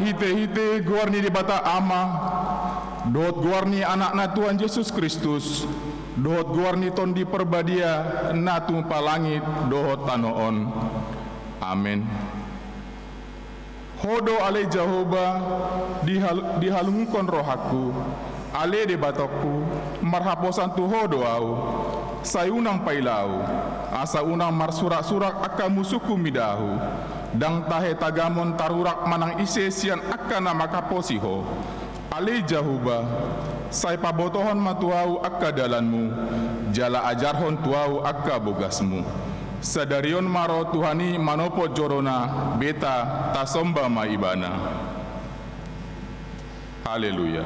Hite-hite guarni di bata ama, dohot guarni anakna Tuhan Yesus Kristus, dohot guarni ton di perbadia, na tumpah langit, dohot tanoon. Amin. Hodo ale Jehovah, dihalungkon rohaku, ale de batokku, marhaposan tu hodo au, sayunang pailau, asa unang marsurak-surak akka musuku midahu, dang tahe tagamon tarurak manang ise sian akka nama kaposiho, ale Jehovah, say pabotohon matuau akka dalanmu, jala ajarhon tuau akka bogasmu. Sadarion maro Tuhani manopo jorona beta tasomba maibana. Haleluya.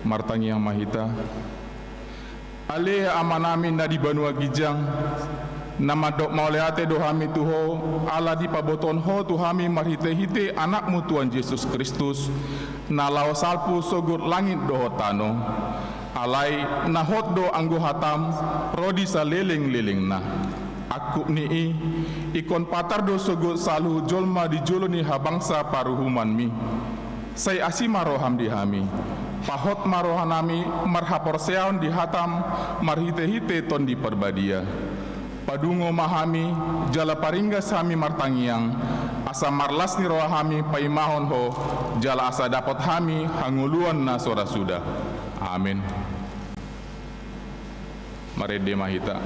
Martangi yang mahita, ale amanamin na di Banua Gijang, nama dok mauleate dohami tuho, ala di paboton ho tuhami marhite-hite anakmu Tuhan Yesus Kristus, na lao salpu sogut langit dohotano, alai na hot do anggo hatam, rodi sa leleng-leleng na. Aku nii, ikon patar do sogut saluh jolma di joloni habangsa paruhuman mi, say asima roham dihami. Pahot marohanami marhapor seaon di hatam marhite-hite ton di perbadia. Padungo mahami jala paringga sami martangiang asa marlas ni rohami paimahon ho jala asa dapat hami hanguluan na sora sudah. Amin. Marede mahita.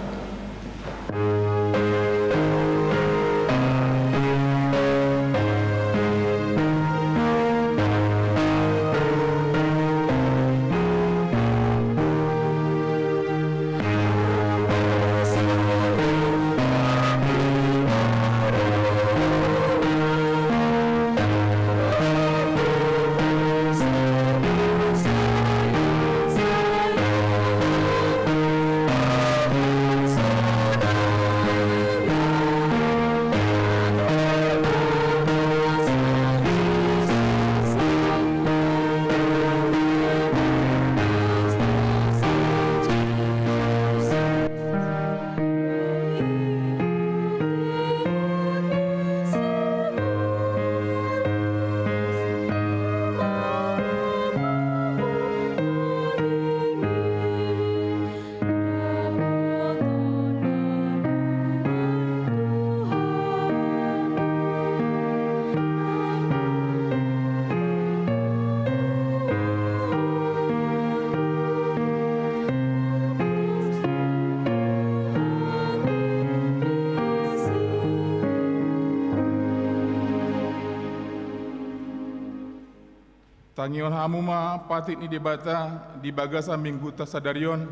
Tangion hamuma patik ni debata di bagasa minggu tasadarion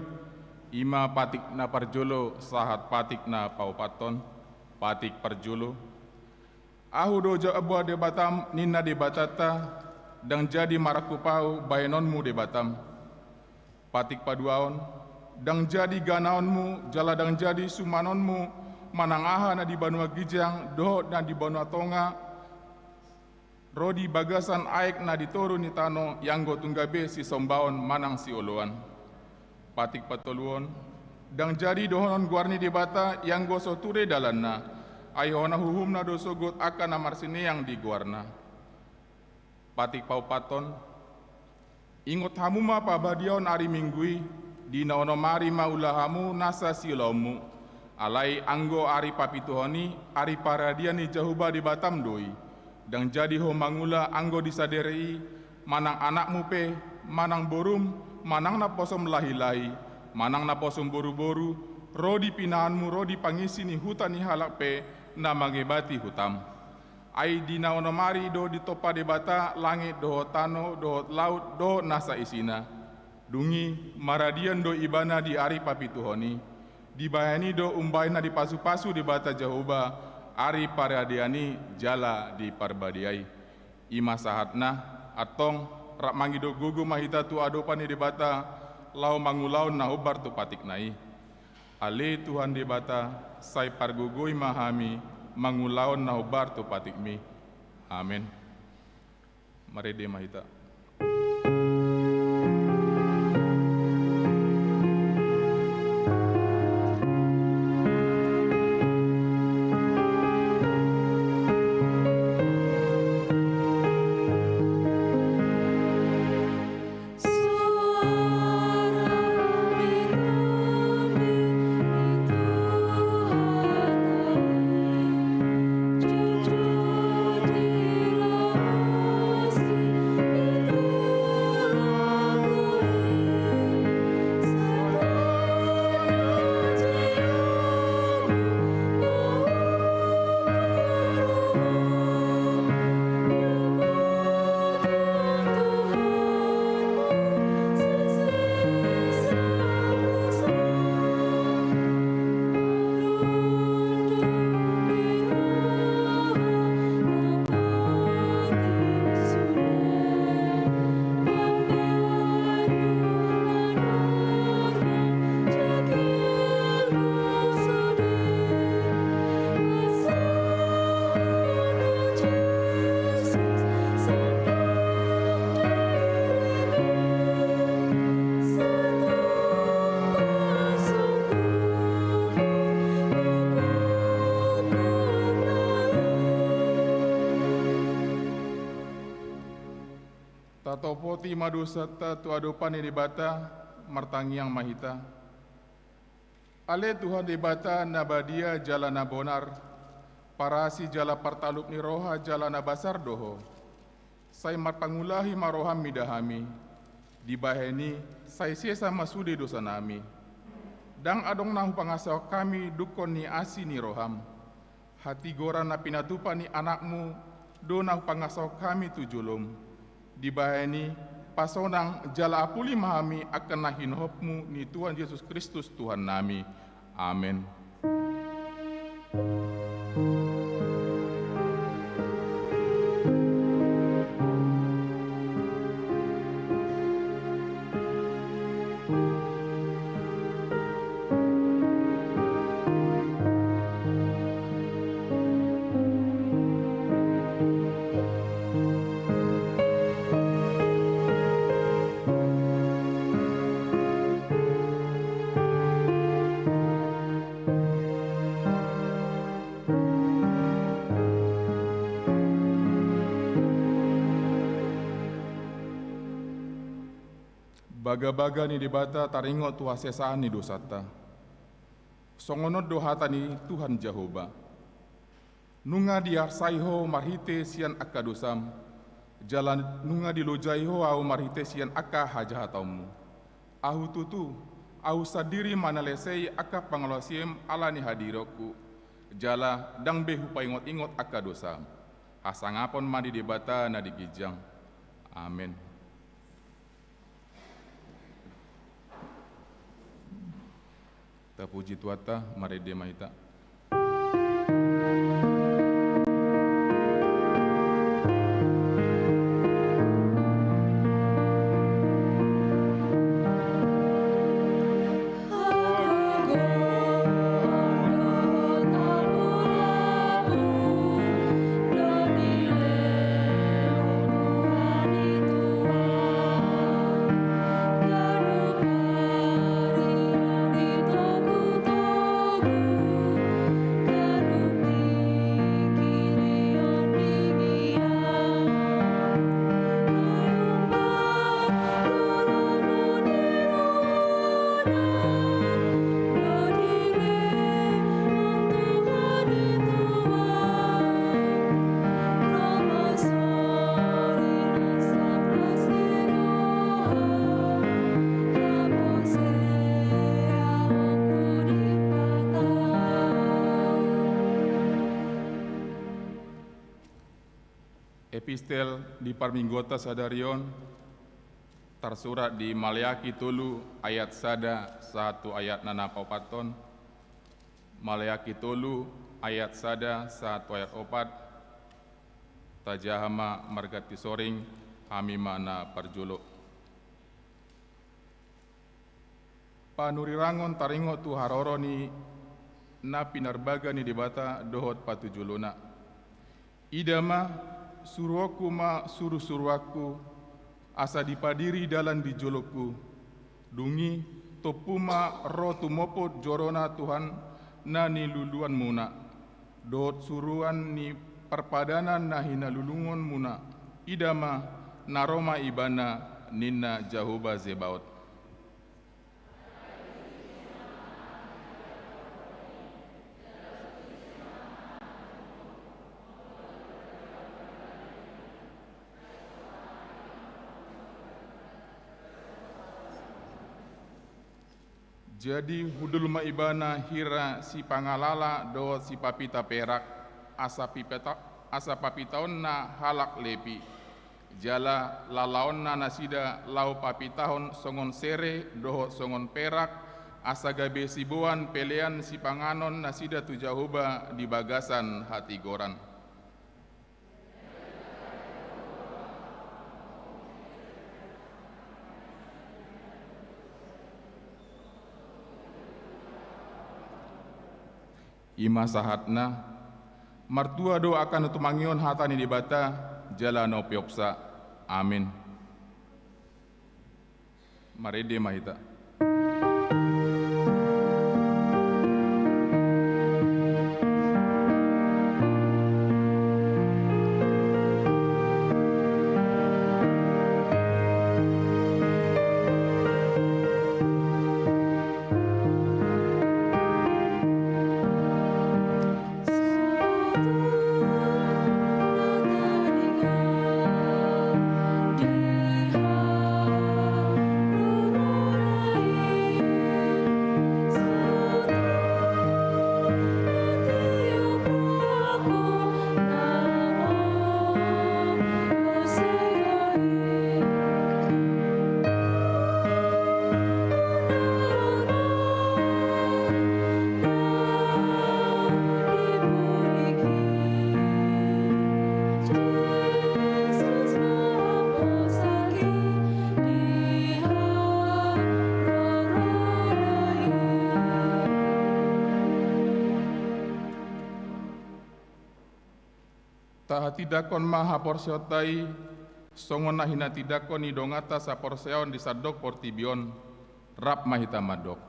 ima patik na parjolo sahat patik na paupaton patik parjolo ahu doja abua debatam nina debatata dang jadi marakupau bayanonmu debatam patik paduaon dang jadi ganaonmu jala dang jadi sumanonmu manang aha na di Banua Gijang doh na di Banua Tonga rodi bagasan aek na ditoro ni tano yanggo tunggabe si sombaon manang si oloan. Patik patoluon, dang jadi dohonon guarni debata yanggo soture dalanna, ayona huhumna dosogot akan namar sini yang di guarna. Patik paupaton, ingot hamuma pabadion ari minggui, di naono mari maulahamu nasa silomu, alai anggo ari papituhoni, ari paradiani jahuba di Batam doi. Dan jadi ho mangula anggo disaderei manang anakmu pe manang borum manang na posom lahi-lahi manang na posom boru-boru rodi pinahanmu rodi pangisi ni hutan ni halak pe na mangebati hutam ai dina onomari do ditopa debata langit do tano do laut do nasa isina dungi maradian do ibana di ari papituhoni dibayani do umbaina di pasu-pasu debata Jehovah ari paradiani jala di parbadiai ima sahatna atong rak mangido gugu mahita tu adopani debata lau mangulau na ubar tu patik nai ale Tuhan debata sai pargugui mahami mangulaon nahubar tu patikmi. Amin. Mari di mahita. Tatopoti madu sata tu adopani di bata martangiang mahita. Ale Tuhan di bata nabadia jalana bonar, parasi jala partalup ni roha jalana basar doho. Sai marpangulahi maroham midahami, dibaheni sai sesa masudi dosa nami. Dang adong nahu pangasau kami dukon ni asi ni roham. Hati goran na pinatupa ni anakmu, do nahu pangasau kami tujulum. Dibaheni pasonang jala apuli mahami akan nahin hopmu ni Tuhan Yesus Kristus Tuhan nami. Amin. Baga-baga ni dibata taringo tuha sesaan ni dosata. Songonod dohata ni Tuhan Jehovah. Nunga diarsaiho marhite sian akka dosam. Jalan nunga dilojaiho au marhite sian akka hajahataumu. Ahu tutu, ahu sadiri manalesei akka pangalosiem ala ni hadiroku. Jala dang behu paingot-ingot akka dosam. Asangapon mandi dibata na digijang. Amin. Puji Tuata, mari dia mahita. Epistel di Parminggota Sadarion tersurat di Maleaki Tolu ayat sada 1 ayat nana paupaton, Maleaki Tolu ayat sada 1 ayat 4, tajahama margati soring hami mana parjolo. Panurirangon taringo tu haroro ni na pinarbaga ni debata dohot patujuluna. Idama suruhku ma suruh-suruhku asa dipadiri dalam dijoloku. Dungi topuma roh tumopot jorona Tuhan na ni luluan muna. Dohot suruhan ni perpadanan na hinalulungon muna. Idama naroma ibana ninna Jehovah Zebaot. Jadi hudul maibana hira si pangalala do si papita perak asa papitaon na halak lepi jala lalaon na nasida lau papitahon songon sere doho songon perak asa gabe sibuan pelean si panganon nasida tu Jehovah di bagasan hati goran. Ima sahatna martua do akan tumangion hatani dibata jalano pioksa. Amin. Marede mahita. Tahati-dakon maha porsiotai songon nahina tidakon idongata sa porseon di sadok portibion rap mahita madok.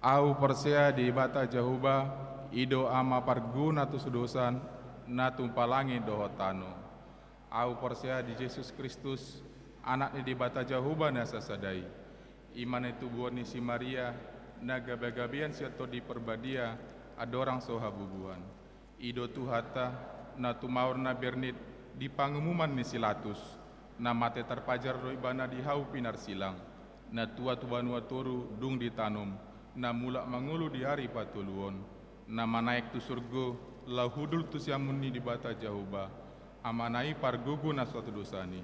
Au persea di bata Jehovah ido ama parguna tu sudosan na tumpalangi dohotano. Au persea di Yesus Kristus anaknya di bata Jehovah na sasadai. Iman itu buani si Maria na gabe-gabean siato di perbadia adorang sohabubuan. Ido tuhata na tumaur na bernit di pangumuman ni silatus na mate terpajar roi bana di hau pinar silang na tua tubanua toru dung ditanum na mulak mangulu di hari patuluon na manaik tu surgo lau hudul tu siamuni di bata Jehovah amanai pargugu na suatu dosani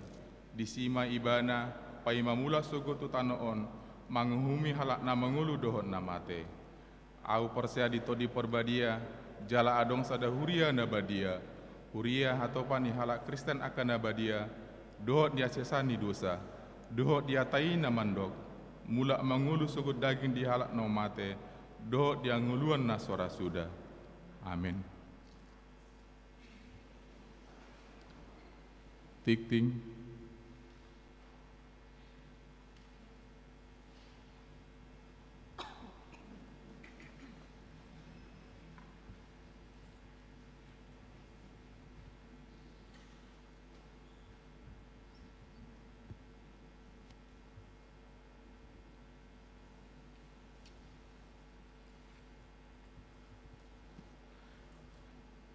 di sima ibana paima mula sogo tu tanoon manguhumi halak na mangulu dohon na mate au persea di todi perbadia jala adong sada huria na badia huria hatopani halak Kristen akan nabadia dohot dia sesani dosa dohot dia taina mandok mulak mangulu sugut daging di halak no mate dohot dia nguluan nasora sudah. Amin. Tik-ting.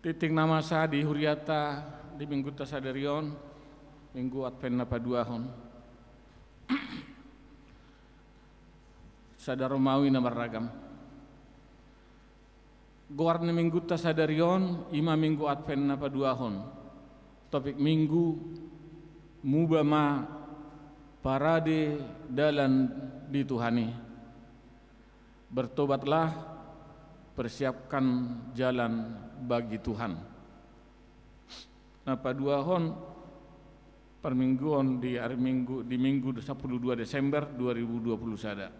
Titik nama saya di Huriata di Minggu Tasadarion, Minggu Advent Napaduahon. Sada Romawi na maragam. Goar ni Minggu Tasadarion, ima Minggu Advent Napaduahon. Topik Minggu mubama parade dalan di Tuhani. Bertobatlah, persiapkan jalan bagi Tuhan. Napaduahon permingguan di hari Minggu di Minggu 12 Desember 2020 sada.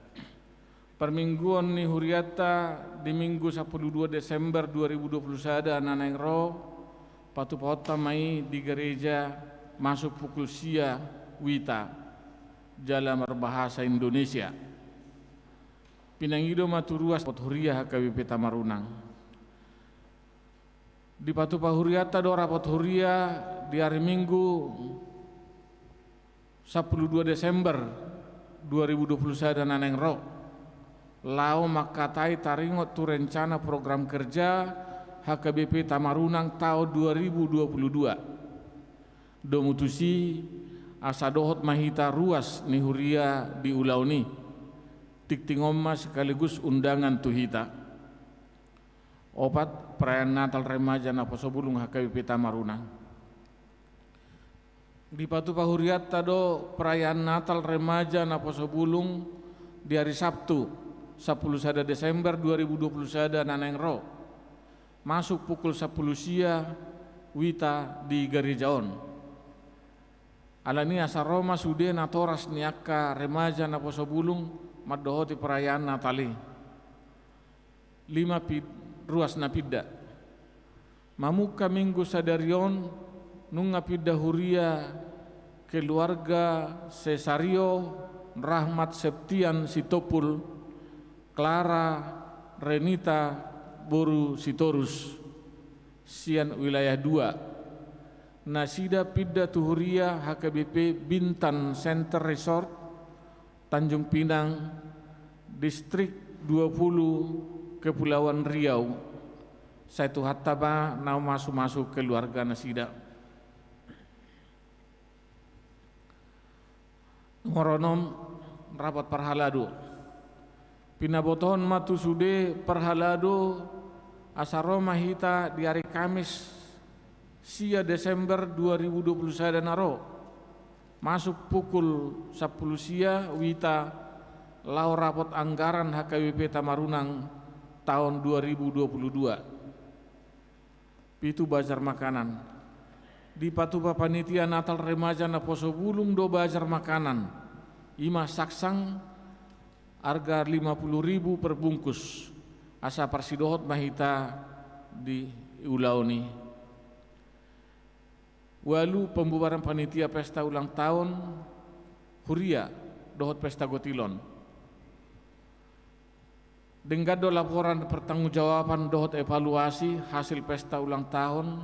Permingguan ni huriata di Minggu 12 Desember 2021 naneng ro patu pota mai di gereja masuk pukul sia wita dalam berbahasa Indonesia. Pinangido maturuas pot huria HKBP Tamarunang. Di patu pahuriata dora pot huria di hari Minggu 12 Desember 2021 naneng ro. Lau makatai taringot tu rencana program kerja HKBP Tamarunang tahun 2022. Domutusi asa dohot mahita ruas ni huria di ulau ni. Tiktingoma sekaligus undangan tuhita. Opat perayaan Natal remaja na posobulung HKBP Tamarunang. Di patu pahuriat tado perayaan Natal remaja na posobulung di hari Sabtu 10 Desember 2021 naneng ro masuk pukul 10 sia wita di gerejaon. Alani asa Roma sude na toras niaka remaja na posobulung madohoti perayaan Natali. 5 ruas na pidda. Mamuka Minggu sadarion nunga pidda huria keluarga Cesario Rahmat Septian Sitopul Clara Renita Boru Sitorus Sian wilayah 2 Nasida Pidda Tuhuria HKBP Bintan Center Resort Tanjung Pinang Distrik 20 Kepulauan Riau. Saitu hattaba nau masuk keluarga Nasida. Ngoronom rapat parhaladu pinaboton matu sude perhalado asaro mahita di hari Kamis sia Desember 2021 naro masuk pukul 10 sia wita lau rapot anggaran HKBP Tamarunang tahun 2022. Pitu bazar makanan di patupa panitia Natal remaja na posobulung do bazar makanan ima saksang harga 50.000 per bungkus asa parsidohot mahita di ulau ni. Walu pembubaran panitia pesta ulang tahun huria dohot pesta gotilon. Denggado laporan pertanggungjawaban dohot evaluasi hasil pesta ulang tahun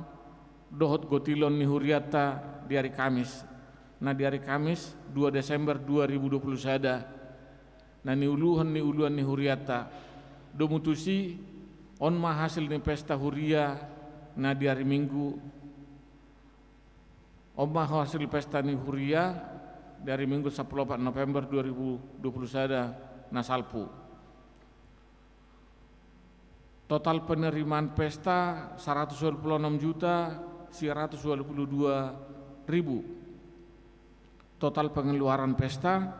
dohot gotilon ni huriata di hari Kamis. Nah di hari Kamis 2 Desember 2021 na ni uluhan ni huriata domutusi on ma hasil ni pesta huria na di hari Minggu on ma hasil pesta ni huria dari Minggu 14 November 2021 na salpu. Total penerimaan pesta 126.922.000. Total pengeluaran pesta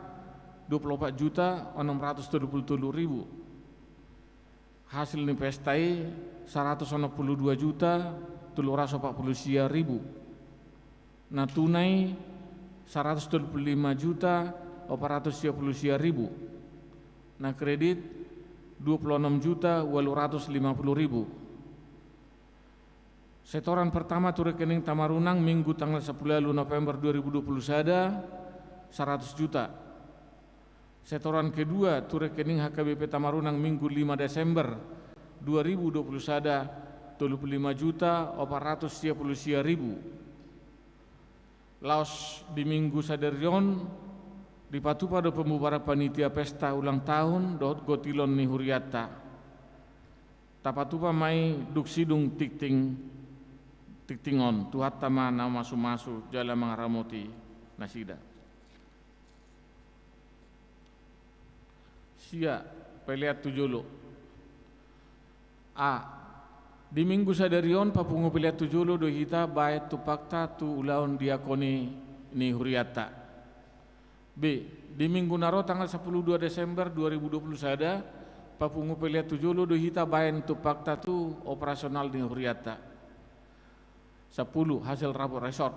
24.677.000. Hasil ni pestai 162.740.000. Nah tunai 125.830.000. Nah kredit 26.850.000. Setoran pertama tu rekening Tamarunang Minggu tanggal 10 November 2021 100 juta. Setoran kedua tu rekening HKBP Tamarunang Minggu 5 Desember 2021 35.810.000. Laos di Minggu saderion dipatu pada pembubaran panitia pesta ulang tahun dohot gotilon ni huriata. Tapatupa mai duksidung tiktingon tuhat tama na masu jala mangaramoti nasida. Sia peliat tujulu. A di Minggu sadarion papungu peliat tujulu do hita baet tu pakta tu ulaun diakoni ni huriata. B di Minggu naro tanggal 10 Desember 2021 papungu peliat tujulu do hita baen tu pakta tu operasional ni huriata. 10 hasil rapor resort.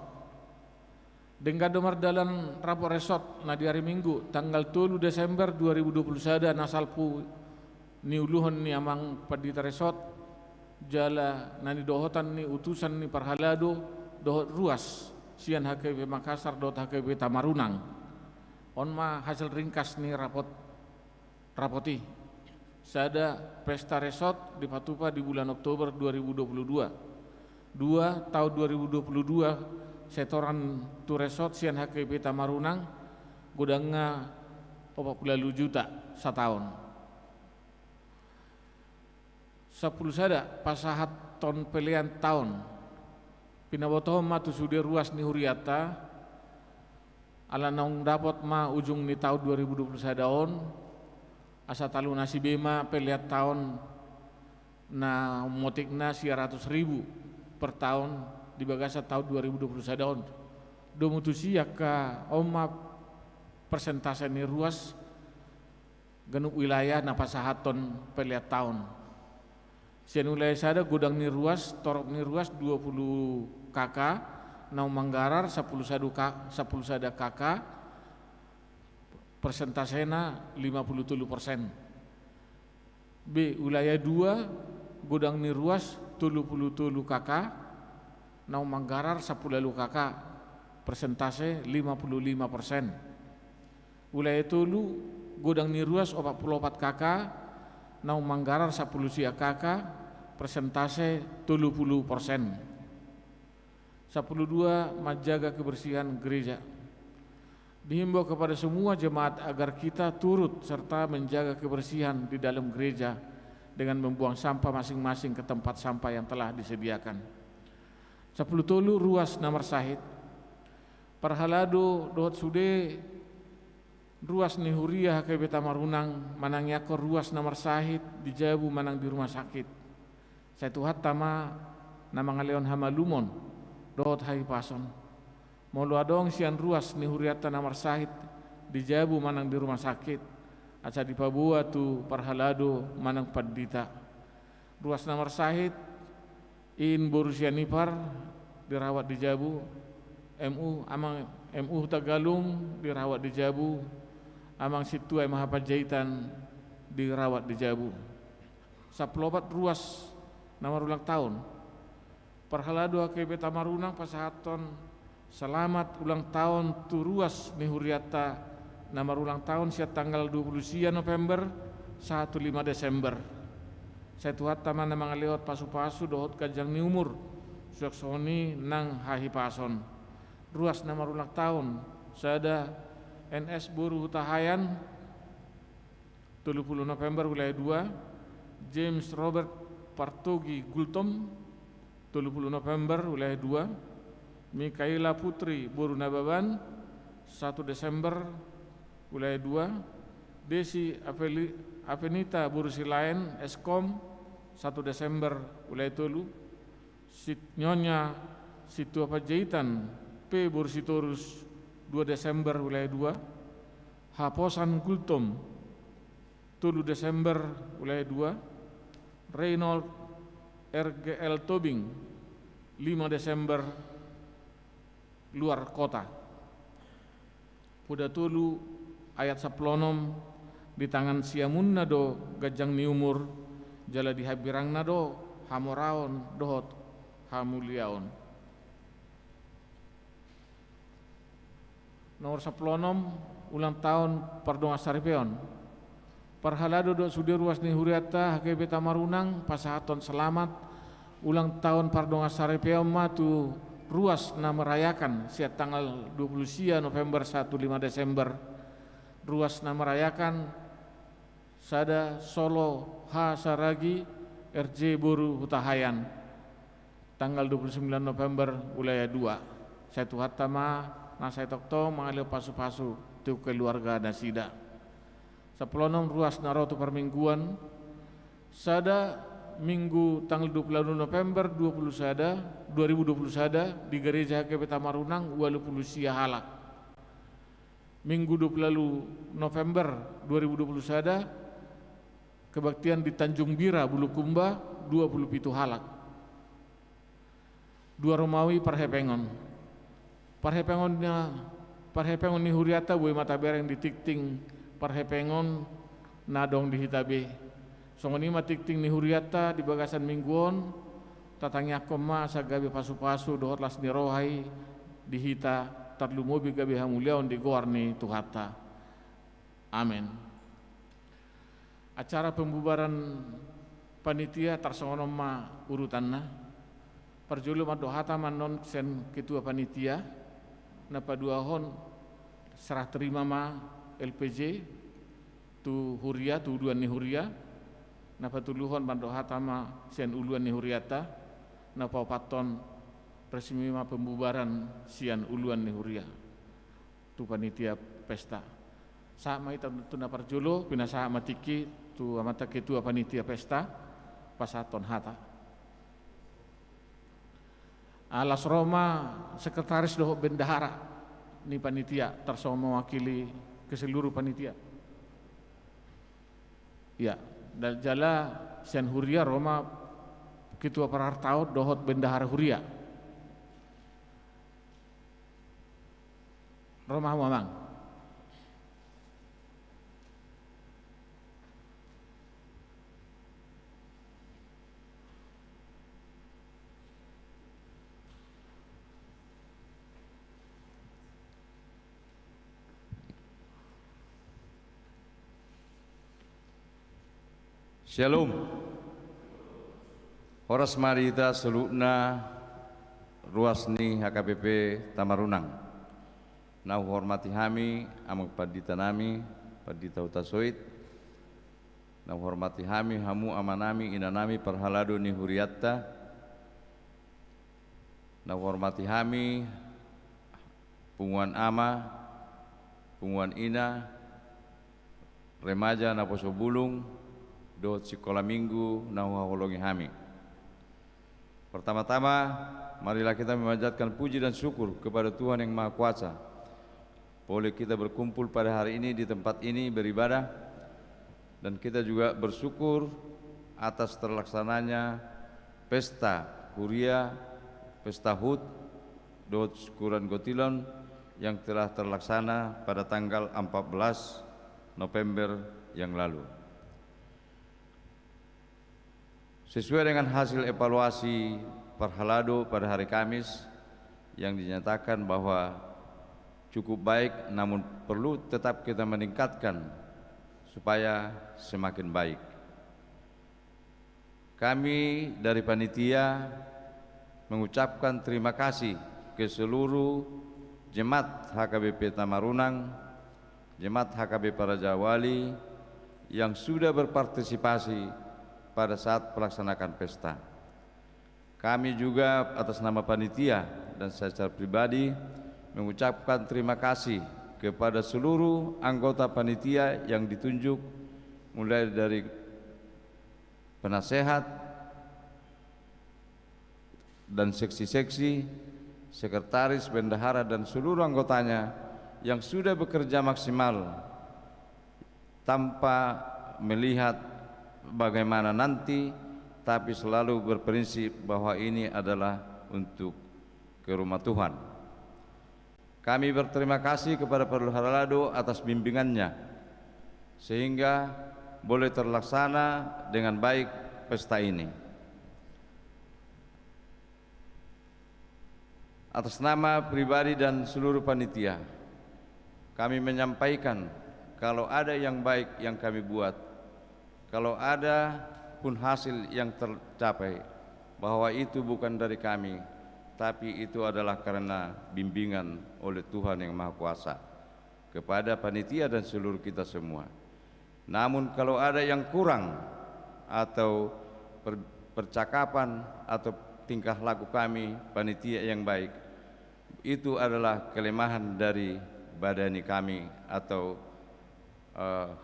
Denggado mardalan rapor resort na di hari Minggu tanggal 3 Desember 2020 sada nasalpu ni uluhon ni amang padita resort jala nani dohotan ni utusan ni Parhalado dohot ruas sian HKB Makassar dohot HKB Tamarunang on ma hasil ringkas ni rapoti sada pesta resort di Patupa di bulan Oktober 2022 tahun 2022 setoran tu resort sian HKB Tamarunang gudangnya 40 juta setahun. 10 sada pasahat ton pelian tahun pinabotoh ma tu sude ruas ni huriata ala naung dapat ma ujung ni tahun 2020 sadaon asa talu nasi bema peliat tahun na motikna 100.000 per tahun di bagasa tahun 2020 sadaon do mutusi ka oma persentase ni ruas genuk wilayah na pasahaton peliat tahun sian wilayah sada gudang ni ruas torok ni ruas 20 kk nau Manggarar 10 sada kk persentasena 57%. B wilayah 2 gudang ni ruas 30 kk nau Manggarar 10 kk persentase 55%. Wilayah tulu gudang ni ruas 44 kk nau Manggarar 10 kk persentase 70%. 12 menjaga kebersihan gereja. Dihimbau kepada semua jemaat agar kita turut serta menjaga kebersihan di dalam gereja dengan membuang sampah masing-masing ke tempat sampah yang telah disediakan. 10 tolu ruas Namar Sahid Parhalado dohot sude ruas ni Huria HKB Tamarunang manang yakor ruas Namar Sahid di Jabu manang di rumah sakit. Saya tuhat tama nama ngaleon hamalumon dohot hai pason. Molu adong sian ruas ni Huriata Namar Sahid di Jabu manang di rumah sakit. Aca di Papua tu Parhalado manang Padita. Ruas Namar Sahid in Borussia Nipar dirawat di Jabu. MU Tagalung dirawat di Jabu. Amang Situ Mahapajaitan dirawat di Jabu. Saplobat ruas nomor ulang tahun Parhalado HKB Tamarunang pasahaton selamat ulang tahun tu ruas ni Huriata nomor ulang tahun sia tanggal 20 November 15 Desember. Saya tuhat taman namang lewat pasu-pasu dohot kajang ni umur suaksoni nang hahi pason. Ruas nomor ulang tahun sada NS Buru Hutahayan 30 November wilayah 2 James Robert Partogi Gultom 30 November wilayah 2 Mikaela Putri Buru Nababan 1 Desember wilayah 2 Desi Avenita Buru Silain Eskom 1 Desember wilayah 3 Nyonya Situ Apajaitan P Bursitorus 2 Desember wilayah 2 Haposan Gultom 7 Desember wilayah 2 Reynold RGL Tobing 5 Desember luar kota. Puda tulu ayat saplonom di tangan siamun nado gajang ni umur jala di habirang nado hamoraon dohot hamuliaon. Nomor saplonom ulang tahun Pardonga Saripeon Parhalado do sudir ruas ni Huriata HKB Tamarunang pasahaton selamat ulang tahun Pardonga Saripeon matu ruas na merayakan siat tanggal 20 November 15 Desember ruas na merayakan sada Solo H Saragi RJ Buru Hutahayan tanggal 29 November wilayah 2. Saya tuhat tama nasai tokto mengalir pasu-pasu tu keluarga nasida. Seplonom ruas narotu permingguan sada Minggu tanggal 20 November 2020 sada di gereja HKB Tamarunang 20 sia halak. Minggu 20 November 2020 sada kebaktian di Tanjung Bira Bulukumba 27 halak. 2 Romawi Parhepengon. parhepengon ni huriata bui mata bereng di tikting parhepengon nadong di hitabe. Songoni ma tikting ni huriata di bagasan mingguon tatangnya koma sagabi pasu-pasu dohot las ni rohai di hita tarlumobi gabi hamuliaon di goar ni tuhata. Amin. Acara pembubaran panitia tarsongono ma urutanna. Parjulu madohata manon sen ketua panitia na paduahon serah terima ma LPJ tu huria tu uluan ni huria na patuluhon madohata ma sen uluan ni huriata na paupaton resmi ma pembubaran sian uluan ni huria tu panitia pesta. Sama itu na parjulu pina sa matiki tu amata ketua panitia pesta pasaton hata. Alas Roma sekretaris doho bendahara ni panitia tarsoma mewakili ke seluruh panitia. Ya, dan jala sian huria Roma ketua parartao dohot bendahara huria. Roma mamang. Shalom. Horas marita selukna ruasni HKBP Tamarunang. Nau hormati hami amuk padita nami padita utasoit. Nau hormati hami hamu amanami inanami perhalado ni huriatta. Nau hormati hami punguan ama, punguan ina, remaja naposo bulung dohot sekolah minggu nahuholongi hami. Pertama-tama marilah kita memanjatkan puji dan syukur kepada Tuhan yang Maha Kuasa. Boleh kita berkumpul pada hari ini di tempat ini beribadah, dan kita juga bersyukur atas terlaksananya pesta huria, pesta Hud dohot syukuran Gotilon yang telah terlaksana pada tanggal 14 November yang lalu. Sesuai dengan hasil evaluasi Parhalado pada hari Kamis yang dinyatakan bahwa cukup baik, namun perlu tetap kita meningkatkan supaya semakin baik. Kami dari panitia mengucapkan terima kasih ke seluruh jemaat HKBP Tamarunang, jemaat HKB Paraja Wali yang sudah berpartisipasi pada saat melaksanakan pesta. Kami juga atas nama panitia dan saya secara pribadi mengucapkan terima kasih kepada seluruh anggota panitia yang ditunjuk, mulai dari penasehat dan seksi-seksi, sekretaris, bendahara dan seluruh anggotanya yang sudah bekerja maksimal tanpa melihat bagaimana nanti, tapi selalu berprinsip bahwa ini adalah untuk ke rumah Tuhan. Kami berterima kasih kepada Parhalado atas bimbingannya sehingga boleh terlaksana dengan baik pesta ini. Atas nama pribadi dan seluruh panitia, kami menyampaikan kalau ada yang baik yang kami buat, kalau ada pun hasil yang tercapai, bahwa itu bukan dari kami, tapi itu adalah karena bimbingan oleh Tuhan yang Maha Kuasa kepada panitia dan seluruh kita semua. Namun kalau ada yang kurang atau percakapan atau tingkah laku kami panitia yang baik, itu adalah kelemahan dari badani kami atau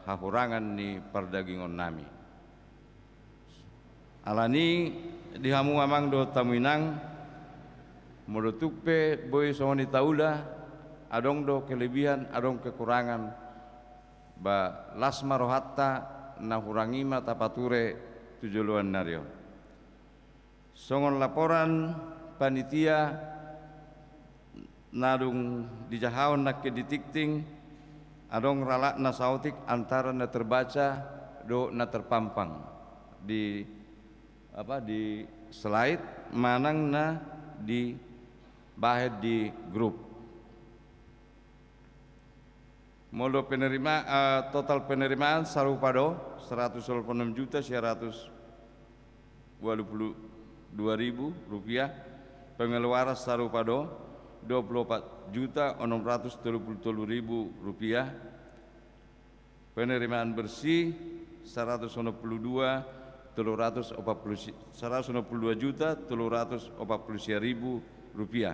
hahurangan ni perdagingon nami. Alani dihamu amang do tamuinang murutukpe boy songoni taula adong do kelebihan adong kekurangan ba lasma rohatta na hurangima tapature tujuluan nario. Songon laporan panitia nadung di jahaon nak ke ditikting adong ralak na sautik antara na terbaca do na terpampang di di slide manang na di bahet di grup. Moldo total penerimaan sarupado 186.922.000 rupiah, pengeluaran sarupado 24.633.000 rupiah, penerimaan bersih 192.340.000 rupiah,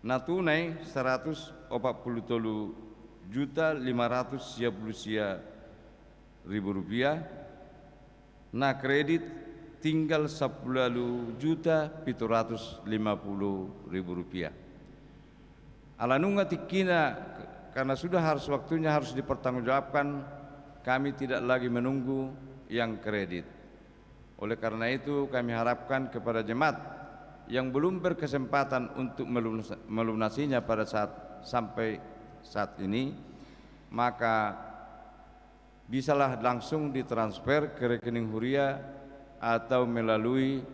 na tunai 140.500.000 rupiah, na kredit tinggal 10.750.000 rupiah. Alanunga tikina karena sudah waktunya harus dipertanggungjawabkan, kami tidak lagi menunggu yang kredit. Oleh karena itu kami harapkan kepada jemaat yang belum berkesempatan untuk melunasinya pada sampai saat ini, maka bisalah langsung ditransfer ke rekening Huria atau melalui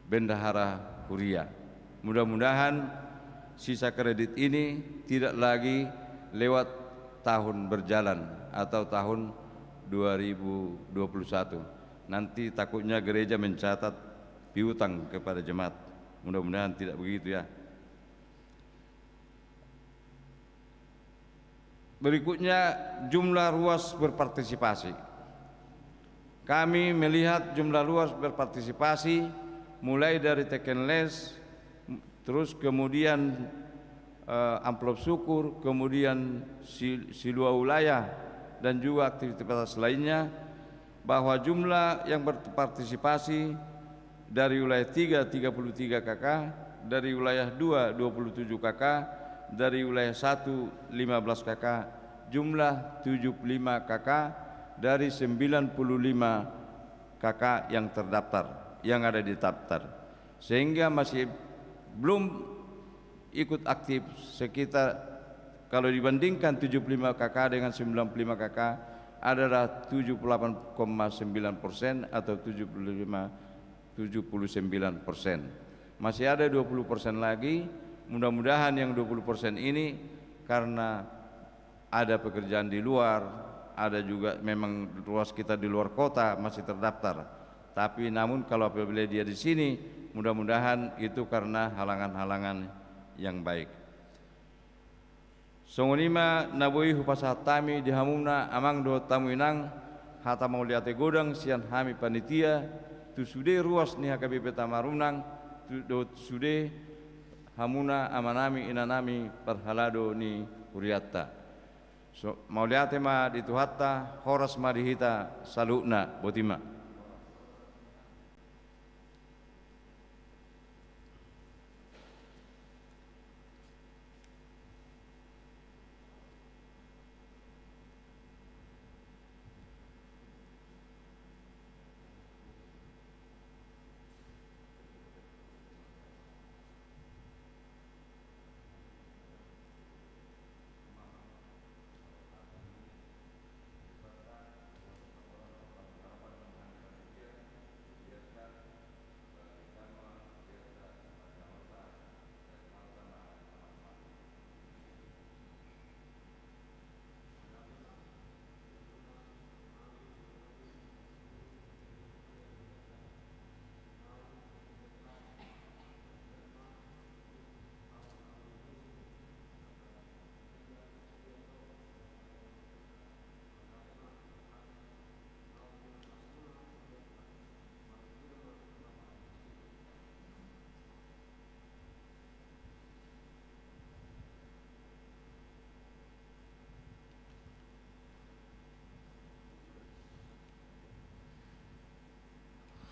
bendahara Huria. Mudah-mudahan sisa kredit ini tidak lagi lewat tahun berjalan atau tahun 2021. Nanti takutnya gereja mencatat piutang kepada jemaat. Mudah-mudahan tidak begitu ya. Berikutnya jumlah ruas berpartisipasi. Kami melihat jumlah ruas berpartisipasi mulai dari tekenles, terus kemudian amplop syukur, kemudian silua wilayah dan juga aktivitas lainnya, bahwa jumlah yang berpartisipasi dari wilayah 3 33 KK, dari wilayah 2 27 KK, dari wilayah 1 15 KK, jumlah 75 KK dari 95 KK yang terdaftar, yang ada di daftar, sehingga masih belum ikut aktif sekitar, kalau dibandingkan 75 KK dengan 95 KK adalah 78,9% atau 79%. Masih ada 20% lagi. Mudah-mudahan yang 20% ini karena ada pekerjaan di luar, ada juga memang ruas kita di luar kota masih terdaftar. Tapi namun kalau apabila dia di sini, mudah-mudahan itu karena halangan-halangan yang baik. Songonima naboi hupasatami dihamuna amang do tamu inang hata mauliate godang sian hami panitia tu sude ruas ni HKBP Tamarunang tu do sude hamuna amanami inanami perhalado ni huriatta. So mauliate ma dituhatta horas marihita salukna botima.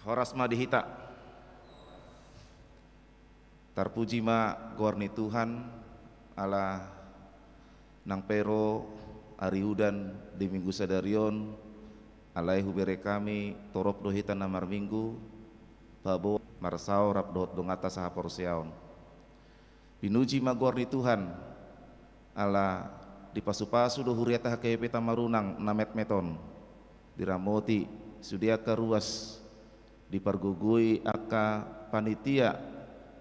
Horas madihita. Terpuji ma gorni Tuhan ala nang pero ariudan di minggu sadarion alai hubere kami torop dohitan namar minggu babo marsau rap dohot dongata saha porsiaon. Pinuji magorni Tuhan ala di pasu-pasu do huriata hakepe tamarunang namet meton diramoti sudiaka ruas dipargugui aka panitia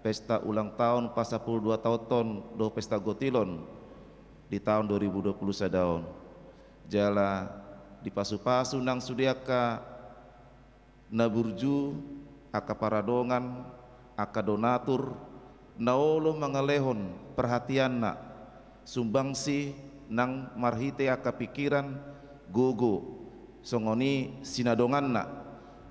pesta ulang tahun pas 12 tahun do pesta gotilon di tahun 2020 sadaon jala di pasu-pasu nang sudiaka naburju aka paradongan aka donatur naolo mangalehon perhatian na sumbangsi nang marhite aka pikiran gogo songoni sinadongan na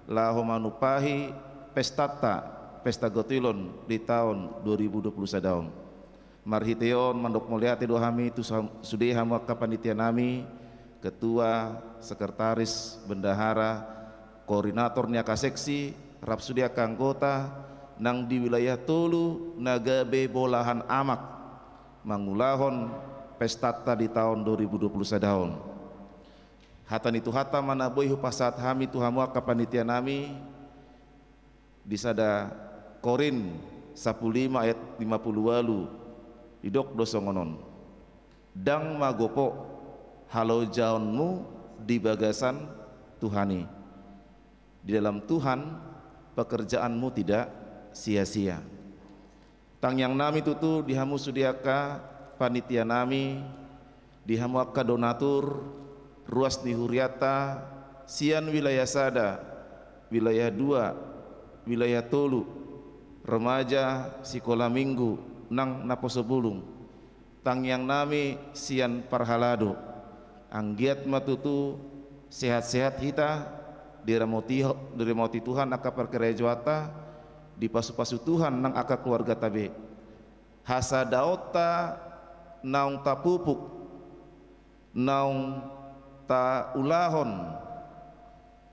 laho manupahi pesta gotilon di tahun 2020 sadaon marhiteon mandok mulyate do hami tu sude hamu aka panitia nami ketua sekretaris bendahara koordinator ni aka seksi rap sude aka anggota nang di wilayah Tolu Nagabe Bolahan Amak mangulahon pestata di tahun 2020 sadaon hatan itu hata mana boy hupasat hami tu hamu aka panitia nami di sada Korin 15 ayat 58 idok dosongonon dang magopo halau jaunmu di bagasan Tuhani di dalam Tuhan pekerjaanmu tidak sia-sia tang yang nami tutu dihamu sudiaka panitia nami dihamu aka donatur ruas di huriata sian wilayah sada wilayah 2 wilayah Tolu remaja sikola minggu nang naposo bulung tang yang nami sian parhalado anggiat matutu sehat-sehat hita diremoti Tuhan aka perkerejwata di pasu-pasu Tuhan nang aka keluarga tabe hasadaota naung tapupuk naung ta ulahon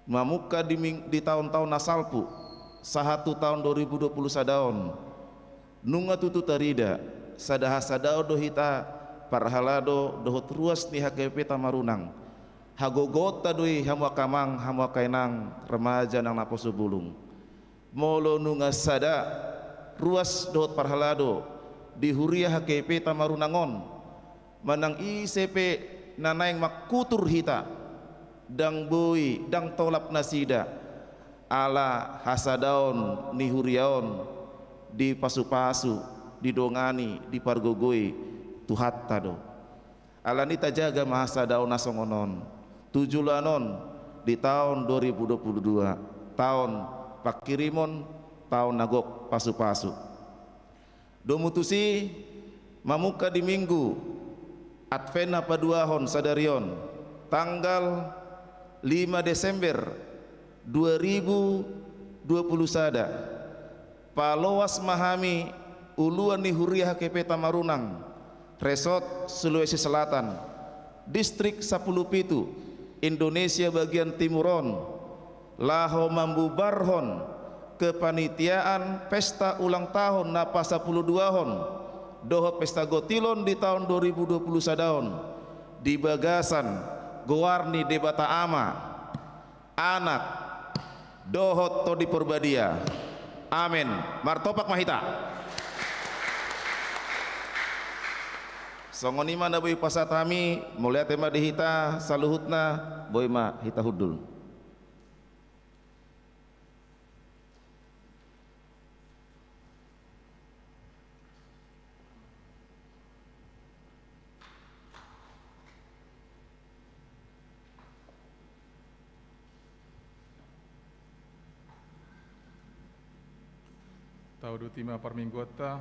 mamuka di tahun-tahun nasalpu sahatu tahun 2020 sadaon nunga tutu tarida sadaha sadao dohita parhalado dohot ruas ni hakepe tamarunang hagogota doi hamu akamang hamu akainang remaja nang naposo bulung molo nunga sada ruas dohot parhalado di huria hakepe tamarunangon manang ICP nanaing makutur hita dang boi dang tolap nasida ala hasadaon ni huriaon di pasu-pasu di dongani di pargogoi tuhatta do ala nita jaga mahasadaon nasongonon tujulanon di tahun 2022 tahun pakirimon tahun nagok pasu-pasu do mutusi mamuka di minggu Advena paduahon sadarion tanggal 5 Desember 2020 sada paloas mahami uluan ni huriah hakepe tamarunang resort Sulawesi Selatan distrik 10 Pitu Indonesia bagian timuron laho mambubarhon kepanitiaan pesta ulang tahun napa 12 hon doho pesta gotilon di tahun 2020 sadaon di bagasan gowarni debata ama anak dohot to di Purbadia amin martopak mahita songoni mana boy pasatami mulia tema dihita saluhutna boy ma hita hudul Tau dutima parminggota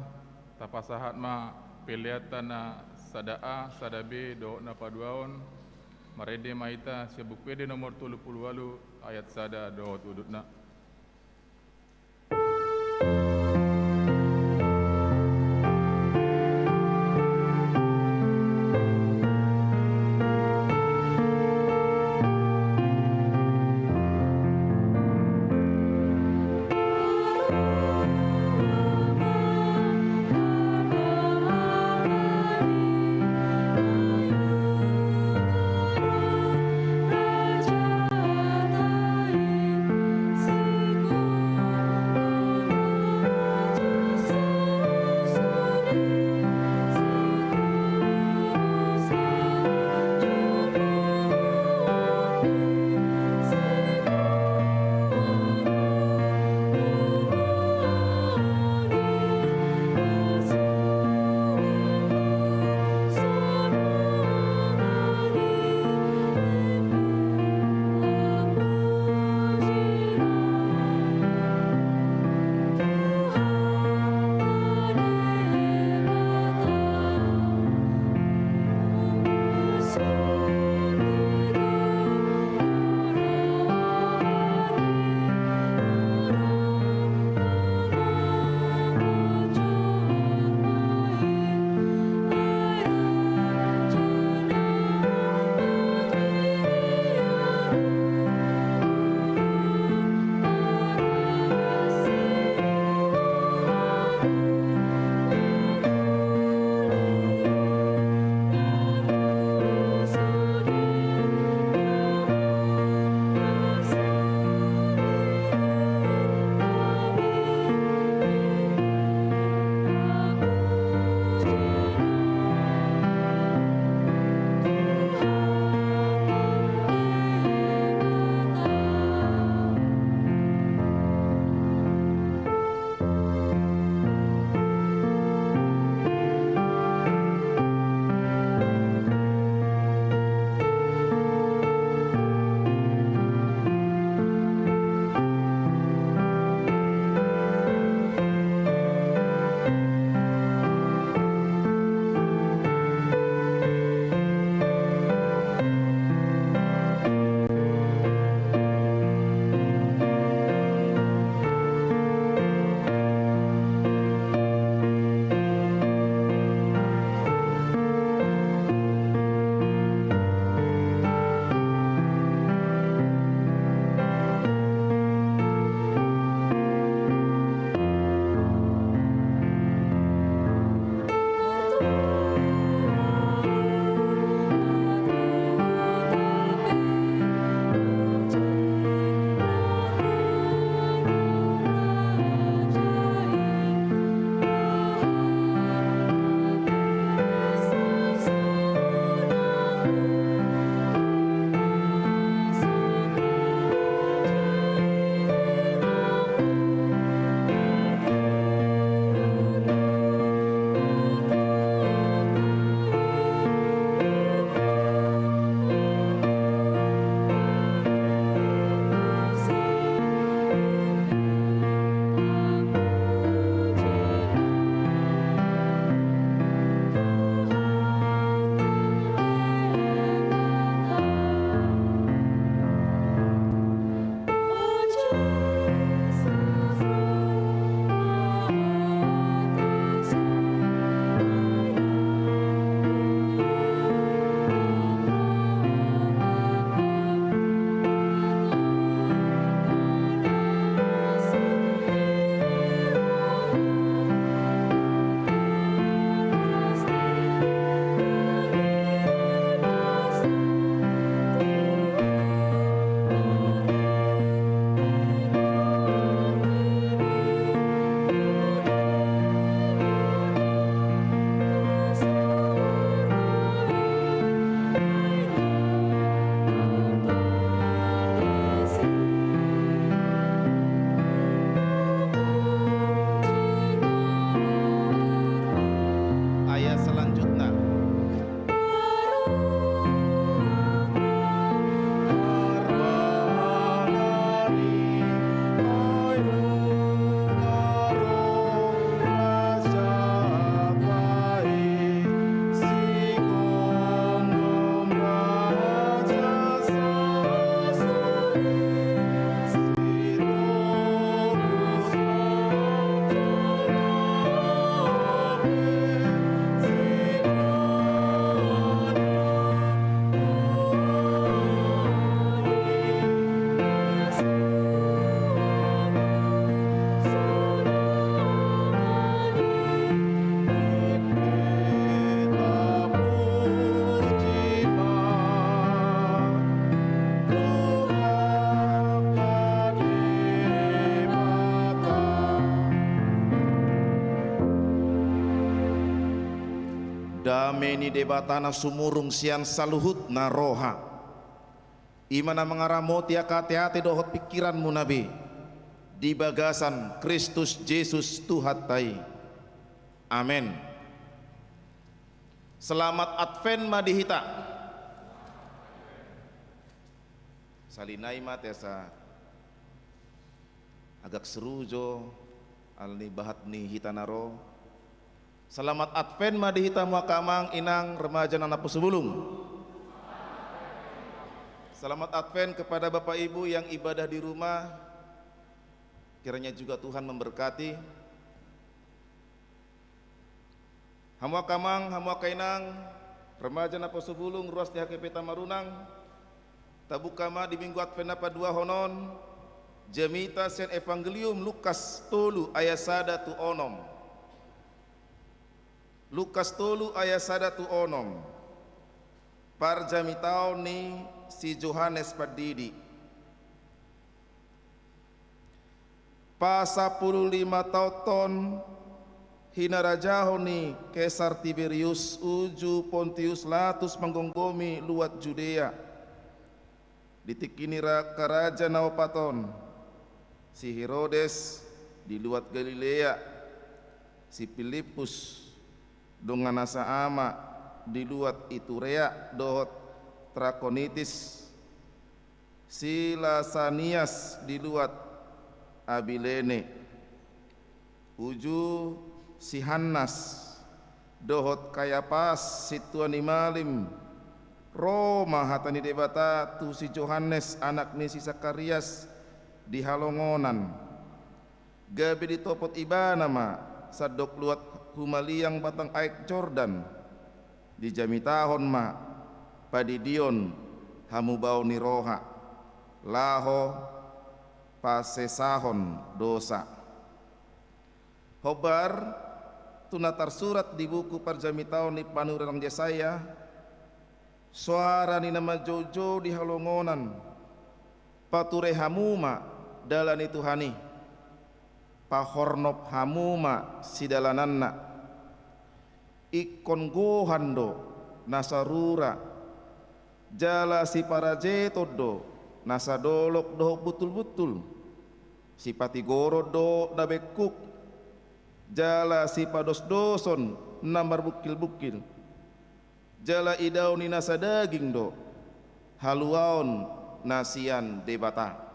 tapasahat ma peliatana sada A sada B do na paduaon marede maita sebuk pede nomor 38 ayat sada do udutna Raja dame ni debatana sumurung sian saluhut na roha. Imana mengaramoti hati-hati dohot pikiranmu nabi. Di bagasan Kristus Yesus Tuhan tai. Amin. Selamat Advent madihita. Salinai matesa agak seru jo alni bahat ni hitanaro. Selamat Advent madihita muakamang inang remaja nana pusubulung. Selamat Advent kepada Bapak Ibu yang ibadah di rumah. Kiranya juga Tuhan memberkati. Hamwa kamang, hamwa kainang, remaja napa subulung, ruas di HKP Tamarunang. Tabukama di minggu Advent napa 2 honon. Jemita sen Evangelium Lukas tolu ayat 1 tu onom. Lukas tolu ayat 1 tu onom. Parjamitao ni si Johannes Padidi. Pasa 15 tahun hinarajaho ni Kaisar Tiberius uju Pontius Latus menggonggomi luat Judea. Ditikinira karaja naopaton si Herodes di luat Galilea, si Filipus dengan asa ama di luat Iturea dohot Trakonitis, si Lasanias di luat Abilene, uju si Hannas dohot Kayapas si Tuani Malim, Roma hatani debata tu si Johannes anak ni si Sakarias di Halongonan, gabi di topot ibana ma sadok luat humaliang batang aik Jordan di jamitahon ma padidion hamubau ni roha laho pasesahon dosa. Hobar tunatar surat di buku parjamitahon ni Panurang Yesaya. Suara ni nama Jojo di Halongonan, pature hamuma dalani Tuhani, pahornop hamuma sidalananna, ikon gohando nasarura, jala si parajetodo nasadolok doh butul-butul, si patigoro do nabekuk, jala si pados doson nambar bukil-bukil, jala idau ni nasa daging do haluaon nasian debata.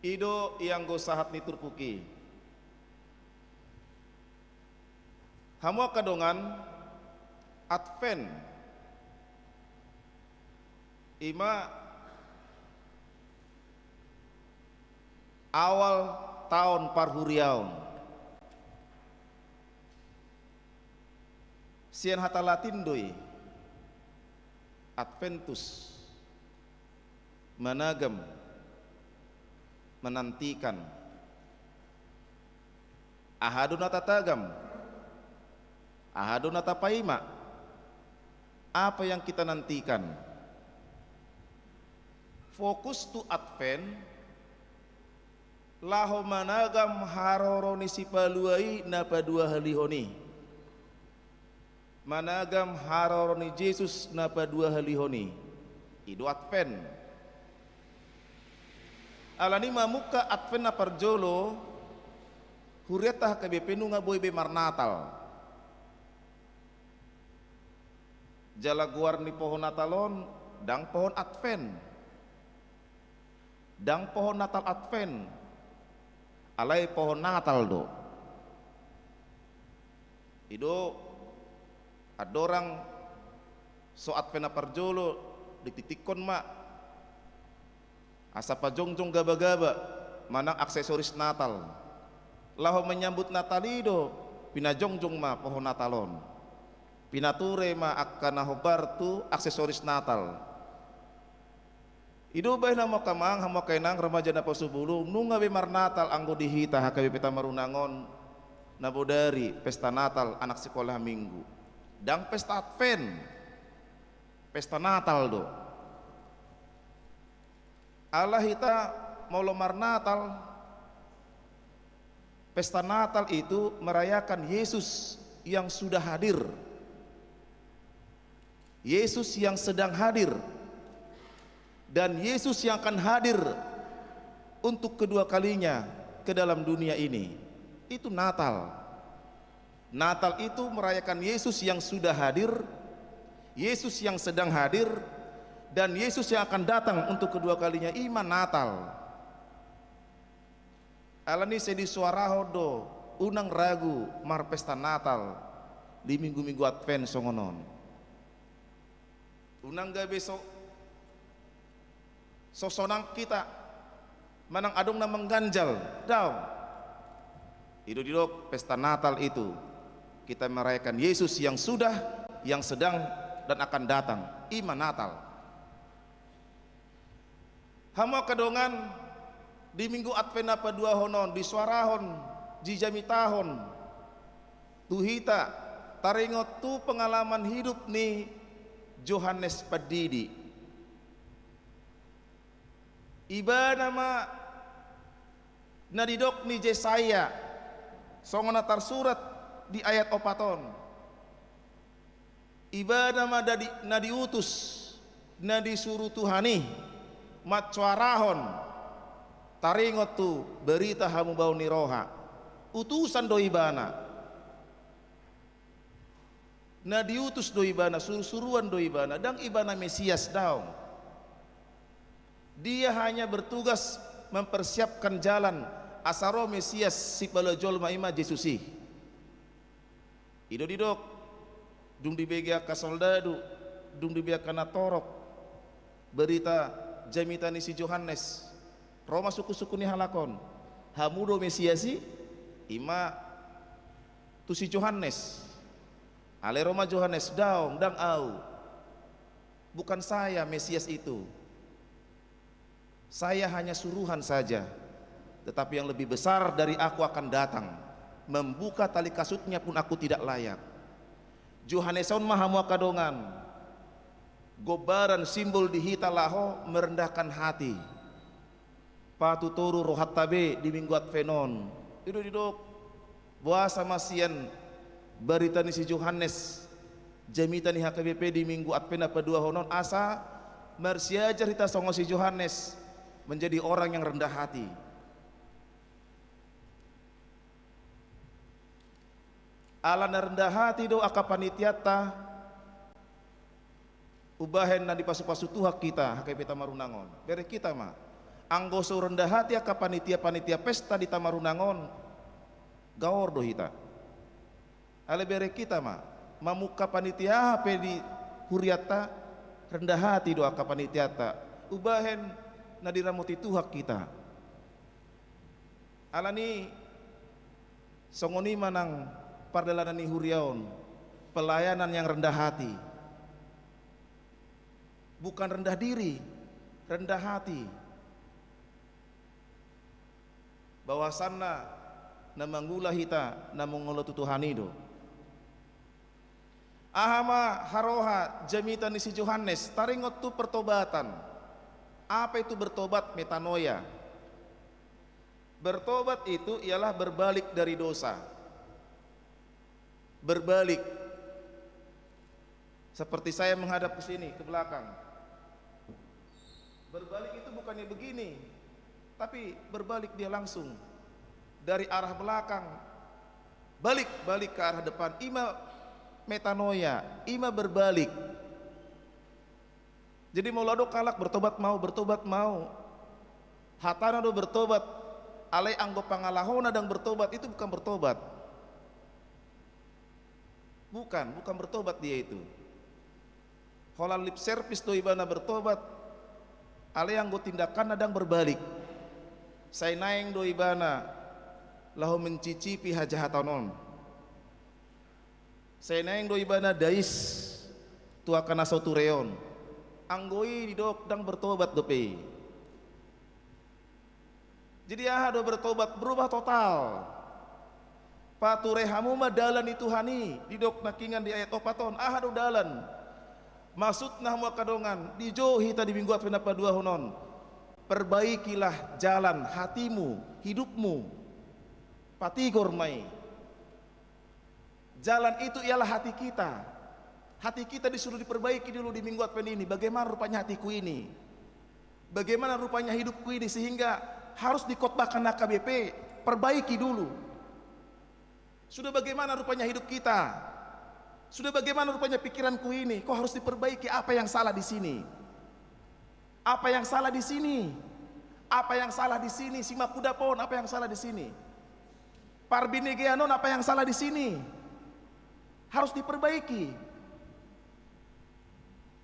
Ido yang go sahat ni turpuki hamua kadongan Advent ima awal tahun parhuriaun sian hata Latin doi Adventus managam menantikan, ahadun atatagam, ahadun atapaima. Apa yang kita nantikan? Fokus tu Advent laho managam haroroni sipaluai napa 2 halihoni, managam haroroni Yesus napa 2 halihoni. Ido Advent alani mamuka Advent na parjolo huriatah kabepenu nga boy be marnatal jalaguar ni pohon natalon dang pohon Advent, dang pohon natal Advent alai pohon natal do. Ido adorang so Advent na parjolo dititikon ma asa pajongjong gaba-gaba manang aksesoris Natal laho menyambut Natalido pinajongjong ma pohon Natalon, pinature ma akkana hobar tu aksesoris Natal. Ido bay na mo kamang hamo kainang remaja na pasubulong nung ngabe marnatal anggo dihita hakabe peta marunangon nabodari pesta Natal anak sekolah minggu dang pesta Advent, pesta Natal do. Allah hita mau lomar Natal, pesta Natal itu merayakan Yesus yang sudah hadir Yesus yang sedang hadir dan Yesus yang akan hadir untuk kedua kalinya ke dalam dunia ini. Itu Natal. Natal itu merayakan Yesus yang sudah hadir, Yesus yang sedang hadir, dan Yesus yang akan datang untuk kedua kalinya. Iman Natal. Alani sedi suaraho do unang ragu mar pesta Natal di minggu-minggu Advent songonon. Unang ga besok sosonang kita manang adong na mengganjal daw. Idodidok pesta Natal itu kita merayakan Yesus yang sudah, yang sedang, dan akan datang. Iman Natal. Hamo kadongan di minggu Advent apa dua honon di suarahon jijamitahon tuhita taringot tu pengalaman hidup ni Yohanes Padidi. Iba nama nadidok ni Yesaya songona tarsurat di ayat opaton. Iba nama nadiutus nadisuruh Tuhani matsuarahon taringot tu berita hamu bau niroha utusan do ibana nadiutus do ibana suruh-suruan do ibana dan ibana Mesias daun. Dia hanya bertugas mempersiapkan jalan asaro Mesias si palajol maima Jesusi. Idodidok dung dibega ka soldadu dung dibega kana torok berita jamitani si Yohanes Roma suku-suku ni halakon hamudo Mesiasi ima tu si Yohanes ale Roma Yohanes daung dang au bukan saya Mesias itu, saya hanya suruhan saja, tetapi yang lebih besar dari aku akan datang, membuka tali kasutnya pun aku tidak layak. Yohaneson mahamu kadongan gobaran simbol di hita laho merendahkan hati patuturu rohat tabe di minggu Advenon itu didok buasa masian berita ni si Yohanes jamita ni HKBP di minggu Advent apa dua honon asa mersia cerita songo si Yohanes menjadi orang yang rendah hati. Alana rendah hati do akapanitiata ubahen na di pasu-pasu tuhak kita HKP Tamarunangon bere kita mah anggoso rendah hati akapanitia-panitia pesta di Tamarunangon gaor do hita ale bere kita mah mamuka panitia HP di huriata rendah hati do akapanitiata ubahen na diramuti tuhak kita alani songoni manang pardalanan ni huriaon pelayanan yang rendah hati, bukan rendah diri, rendah hati. Bawasanna na manggula hita na mongolo tutuhanido ahama haroha jamita ni si Yohanes taringot tu pertobatan. Apa itu bertobat? Metanoia. Bertobat itu ialah berbalik dari dosa, berbalik seperti saya menghadap ke sini ke belakang. Berbalik itu bukannya begini, tapi berbalik dia langsung dari arah belakang balik ke arah depan. Ima metanoia, ima berbalik. Jadi mau lado kalak bertobat mau hatana do bertobat alai anggo pangalahona dan bertobat itu bukan bertobat. Bukan bertobat dia itu. Holal lip service do ibana bertobat. Ale yang go tindakan nadang berbalik. Saya naeng do ibana lahu mencicipi hajahatanon. Saya naeng do ibana dais tuakana sotureon. Anggoi didok dang bertobat do pe. Jadi do bertobat berubah total. Paturehamu mah dalan itu hani didok nakingan di ayat opaton ahadu dalan maksudna mu kadongan dijohi tadi minggu Advent apa dua honon perbaikilah jalan hatimu hidupmu patigor mai jalan itu ialah hati kita Hati kita disuruh diperbaiki dulu di minggu Advent ini. Bagaimana rupanya hatiku ini? Bagaimana rupanya hidupku ini sehingga harus dikotbahkan AKBP? Perbaiki dulu. Sudah bagaimana rupanya hidup kita? Sudah bagaimana rupanya pikiranku ini? Kok harus diperbaiki? Apa yang salah di sini? Apa yang salah di sini? Apa yang salah di sini? Simakudapon, apa yang salah di sini? Parbinegeanon, apa yang salah di sini? Harus diperbaiki.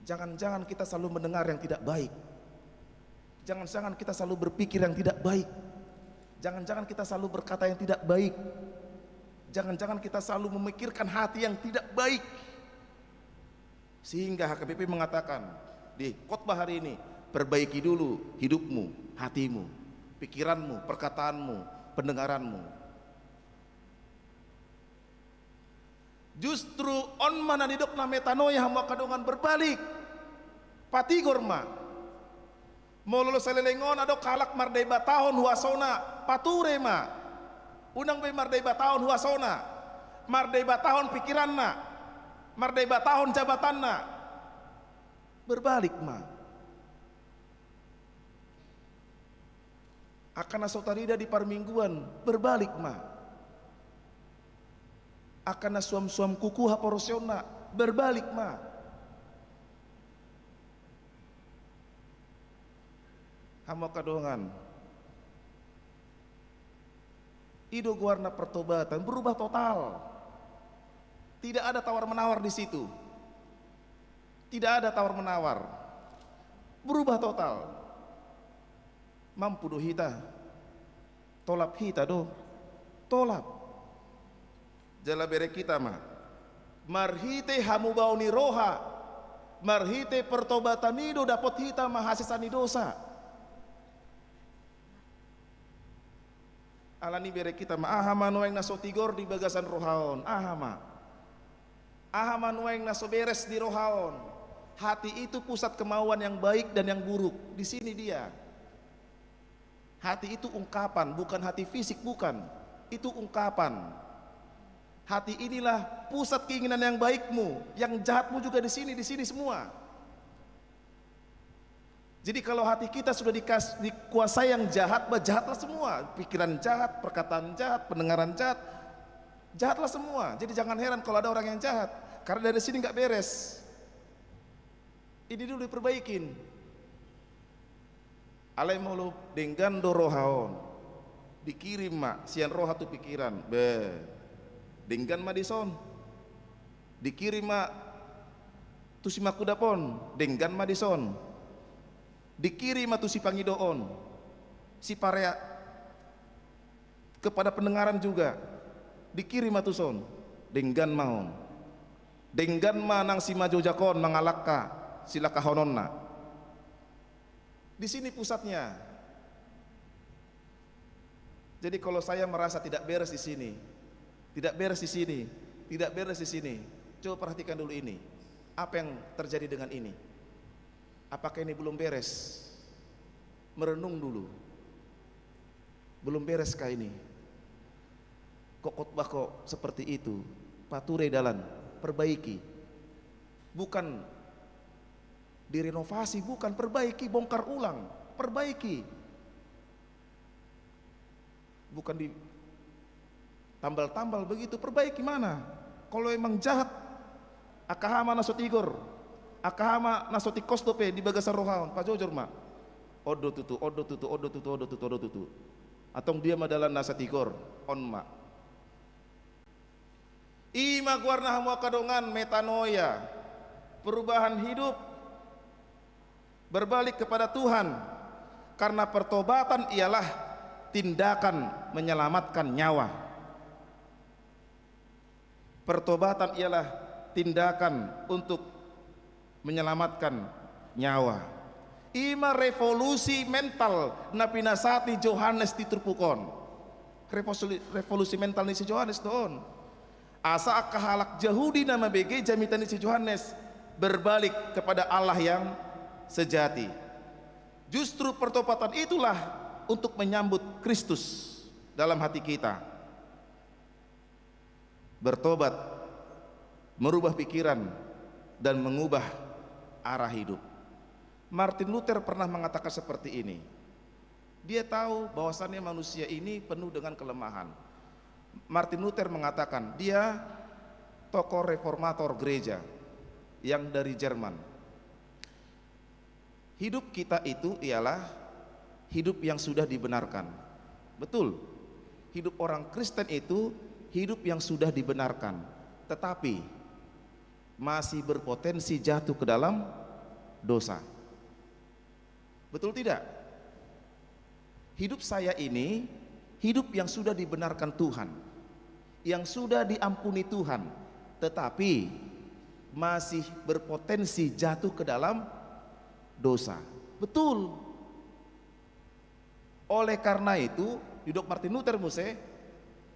Jangan-jangan kita selalu mendengar yang tidak baik. Jangan-jangan kita selalu berpikir yang tidak baik. Jangan-jangan kita selalu berkata yang tidak baik. Jangan-jangan kita selalu memikirkan hati yang tidak baik. Sehingga HKBP mengatakan di khotbah hari ini, perbaiki dulu hidupmu, hatimu, pikiranmu, perkataanmu, pendengaranmu. Justru on mana didokna metanoia hamba kadongan berbalik. Patigorma. Mololo selelengon ado kalak mardai batahon huasona paturema. Unang be mardai batahon huasona. Mardai batahon pikiranna. Mardai batahon jabatanna. Berbalik ma. Akan asotarida di parmingguan berbalik ma. Akan suam-suam kuku haporosiona berbalik ma. Hamo kadongan ido warna pertobatan berubah total. Tidak ada tawar menawar di situ. Tidak ada tawar menawar. Berubah total. Mampu do hita. Tolap hita do. Tolap. Jala bere kita mah. Marhite hamu bauni roha. Marhite pertobatan ido dapat hita mahasisani dosa. Alani bere kita ma ahama nueng naso tigor di bagasan rohaon ahama nueng naso beres di rohaon. Hati itu pusat kemauan yang baik dan yang buruk. Di sini dia. Hati itu ungkapan, bukan hati fisik, bukan. Itu ungkapan. Hati inilah pusat keinginan yang baikmu, yang jahatmu juga di sini semua. Jadi kalau hati kita sudah dikuasai yang jahat, jahatlah semua. Pikiran jahat, perkataan jahat, pendengaran jahat, jahatlah semua. Jadi jangan heran kalau ada orang yang jahat, karena dari sini nggak beres. Ini dulu diperbaikin. Alai mulu dengan dorohaon, dikirim mak, sian roha tu pikiran, dengan madison, dikirim mak, tu si makudapon, dengan madison. Dikirim atau si pangidoon, si parea kepada pendengaran juga dikirim atau son dengan maon dengan manang si majojakon mangalakka silaka hononna. Di sini pusatnya. Jadi kalau saya merasa tidak beres di sini, tidak beres di sini, tidak beres di sini, coba perhatikan dulu ini. Apa yang terjadi dengan ini? Apakah ini belum beres? Merenung dulu. Belum beres kah ini? Kok khotbah kok seperti itu? Pature dalan, perbaiki. Bukan direnovasi, bukan perbaiki, bongkar ulang, perbaiki. Bukan di tambal-tambal begitu, perbaiki mana? Kalau emang jahat, akahama nasotigor. Akahama nasoti kostope di bagasan rohaon pajojor ma odo tutu atong dia madalan nasatigor on ma ima guarna hamu kadongan metanoia, perubahan hidup, berbalik kepada Tuhan, karena pertobatan ialah tindakan menyelamatkan nyawa. Pertobatan ialah tindakan untuk menyelamatkan nyawa. Ima revolusi mental na pinasati Johannes titurpukon. Revolusi mental ni si Johannes doon. Asa kahalak Yahudi nama BG jamitan ni si Johannes berbalik kepada Allah yang sejati. Justru pertobatan itulah untuk menyambut Kristus dalam hati kita. Bertobat, merubah pikiran, dan mengubah arah hidup. Martin Luther pernah mengatakan seperti ini. Dia tahu bahwasannya manusia ini penuh dengan kelemahan. Martin Luther mengatakan, dia tokoh reformator gereja yang dari Jerman. Hidup kita itu ialah hidup yang sudah dibenarkan. Betul, hidup orang Kristen itu hidup yang sudah dibenarkan, tetapi masih berpotensi jatuh ke dalam dosa. Betul tidak? Hidup saya ini hidup yang sudah dibenarkan Tuhan, yang sudah diampuni Tuhan, tetapi masih berpotensi jatuh ke dalam dosa. Betul. Oleh karena itu, di Dok Martin Luther Muse,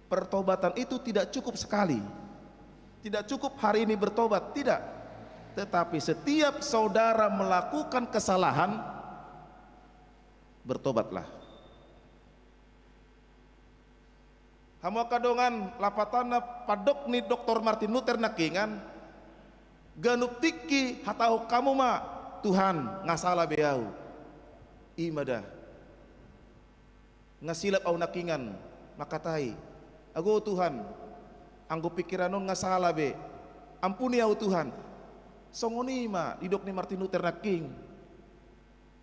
pertobatan itu tidak cukup sekali. Tidak cukup hari ini bertobat, tidak. Tetapi setiap saudara melakukan kesalahan, bertobatlah. Hamo kadongan lapatana padok ni Dr. Martin Luther nakingan ganup tiki hatau kamu ma Tuhan ngasalah beau imada ngasilap au nakingan makatai ago Tuhan anggo pikiranon ngasalah be ampuni au Tuhan songoni ma didok ni Martin Luther naking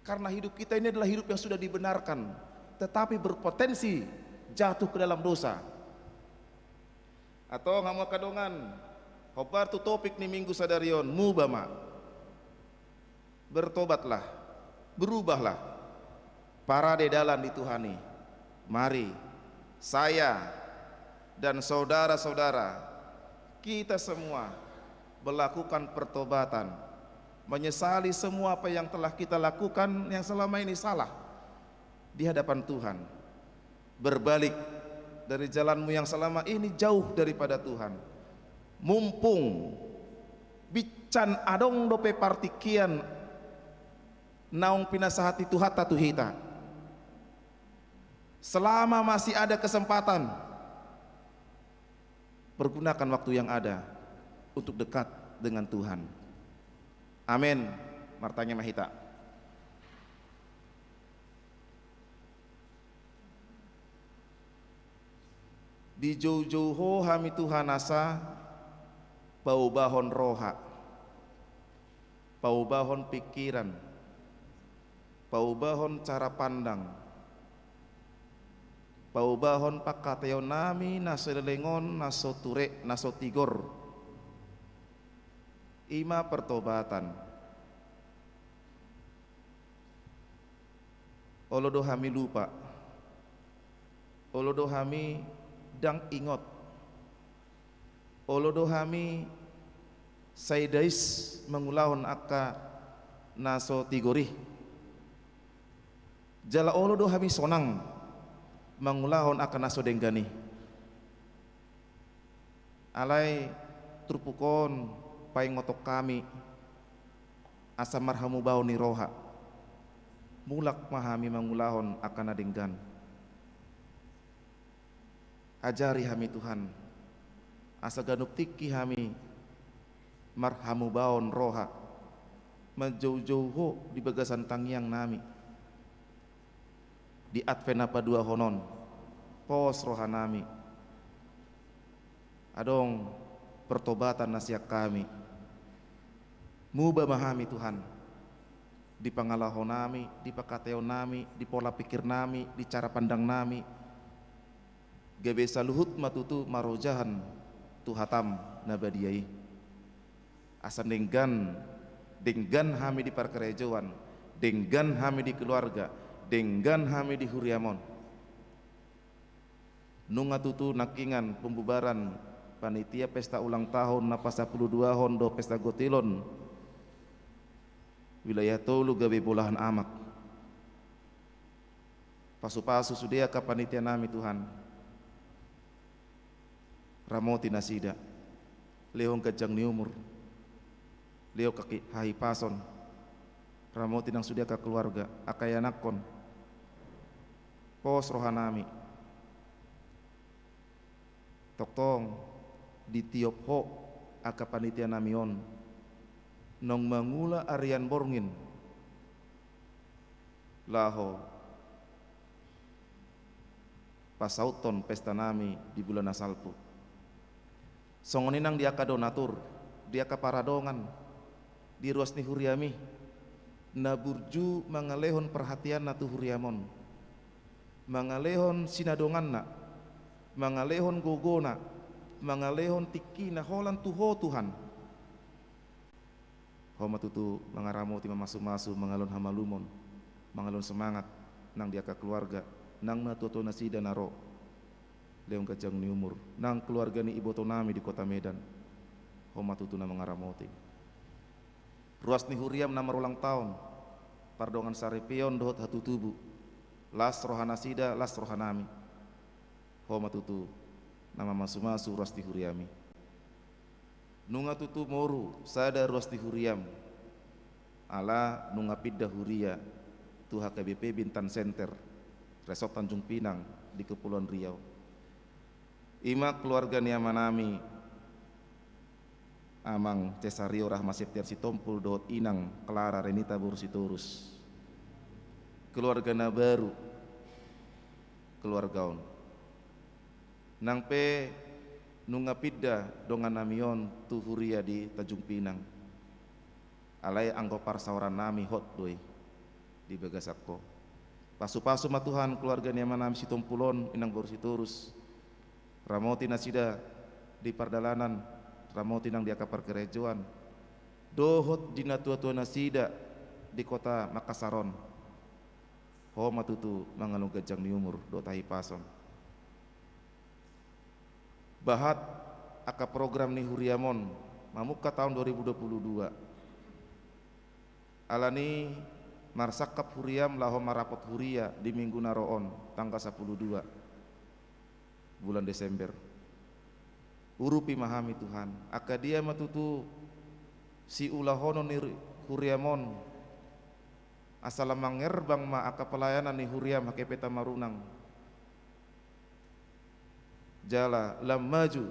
karena hidup kita ini adalah hidup yang sudah dibenarkan tetapi berpotensi jatuh ke dalam dosa. Atau ngamo kadongan hopar tu topik ni minggu sadarion mubama, bertobatlah, berubahlah, parade dalan di Tuhani. Mari saya dan saudara-saudara kita semua melakukan pertobatan, menyesali semua apa yang telah kita lakukan yang selama ini salah di hadapan Tuhan, berbalik dari jalanmu yang selama ini jauh daripada Tuhan. Mumpung bican adong dope partikian naung pinasahati tuhata tuhita, selama masih ada kesempatan, pergunakan waktu yang ada untuk dekat dengan Tuhan. Amin. Martanya Mahita. Di jauh-jauh hami Tuhan asa paubahon roha, paubahon pikiran, paubahon cara pandang, paubahon pakateo nami naso lelengon naso ture naso tigor. Ima pertobatan olodo hami lupa, olodo hami dang ingot, olodo hami saidais mengulahon akka naso tigori, jala olodo hami sonang mengulahon akka naso denggani, alai trupukon paing ngotok kami asa marhamu bau ni roha mulak mahami mengulahon akan adenggan. Ajari hami Tuhan asa ganup tiki hami marhamu baon roha menjauh-jauh di bagasan tangyang nami di advena padua honon pos roha nami adong pertobatan nasiak kami muba mahami Tuhan di pangalahon nami, di pakateo nami, di pola pikir nami, di cara pandang nami gabesa luhut matutu marojahan tuhatam nabadiyai asan denggan hami di parkerejoan, denggan hami di keluarga, denggan hami di huriamon nunga tutu nakingan pembubaran panitia pesta ulang tahun napasa 12 hondo pesta gotilon wilayah tolu gawe bolahan amak pasu-pasu sudia ka panitia nami Tuhan ramoti nasida leong kajang ni umur leo kaki hai pason ramoti nang sudia ka keluarga akayanakon pos rohanami toktong di tiop ho aka panitia namion nong mangula Arian Borngin laho pasauton pesta nami di bulan asalpu songoninang dia ka donatur dia ka paradongan di ruas ni huriami na burju mangalehon perhatian na tu huriamon mangalehon sinadongan na mangalehon gogona mangalehon tiki na holan tuho Tuhan homa tutu mangaramo ti mamasu-masu mangalon hamalumon mangalon semangat nang dia ka keluarga nang natuto nasida naro leong kajang ni umur nang keluarga ni iboto nami di kota Medan homa tutu na mangaramoti ruas ni huriam na marulang tahun pardongan saripion dohot hatu tubu las rohana sida las rohanami homa tutu nama masu-masu ruas ni huriami nunga tutu moru sada ruas ni huriam ala nunga pidda huria tu HKBP Bintan Center Resort Tanjung Pinang di Kepulauan Riau ima keluarga ni amanami Amang Cesario Rahma Septiar Sitompul Dohot Inang Clara Renita Bursitorus keluarga na baru keluargaon nang pe nunga pidda dongan namion tu huria di Tanjung Pinang alai anggo parsauran nami hot doi di Bagasako pasu-pasu matuhan keluarga ni amanami Sitompulon Inang Bursitorus ramoti nasida di pardalanan ramoti nang dia kapar kerejoan dohot dina tua-tua nasida di kota Makassaron homa tutu mangalung gajang ni umur do tahi pason bahat aka program ni huriamon mamuka tahun 2022 alani marsakap huriam laho marapot huria di minggu naroon tanggal 12 bulan Desember urupi mahami Tuhan aka dia matutu si ulahono ni huriamon asal mangerbang ma aka pelayanan ni huriam hake peta marunang jala lam maju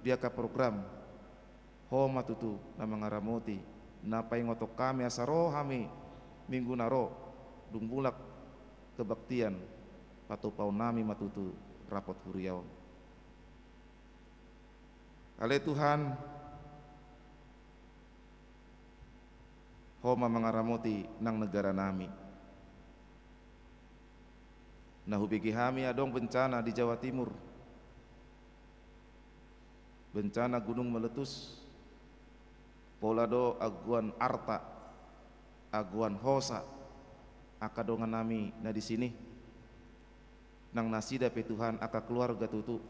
dia ka program homa tutu na mangaramoti napai ngotok kami asaro hami minggu naro dungbulak kebaktian patu pau nami matutu rapot huriau ale Tuhan homa mangaramoti nang negara nami nah hubigi hami adong bencana di Jawa Timur bencana gunung meletus polado aguan arta aguan hosa akadongan nami na di sini nang nasida pe Tuhan aka keluarga tutu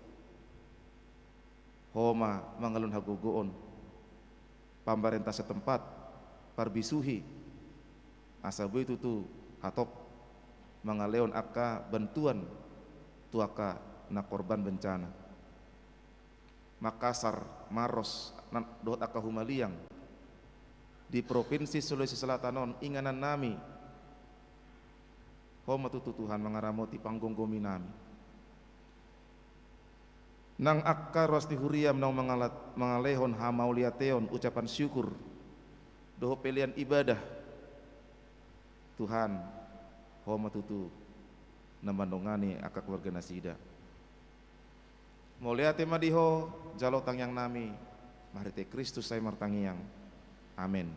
homa mangalun hagogoon pamarentah setempat parbisuhi asabu itu tu atop mangaleon aka bantuan tuaka na korban bencana Makassar Maros dohot aka Humaliang di provinsi Sulawesi Selatan non inganan nami homa tutu Tuhan mangaramoti panggonggomi nami nang akka rosti huriam nang mangalehon hamauliateon ucapan syukur doho pelian ibadah Tuhan homa tutu namandongani aka keluarga nasida mauliate madiho jalotang yang nami marite Kristus saya martangiang amin.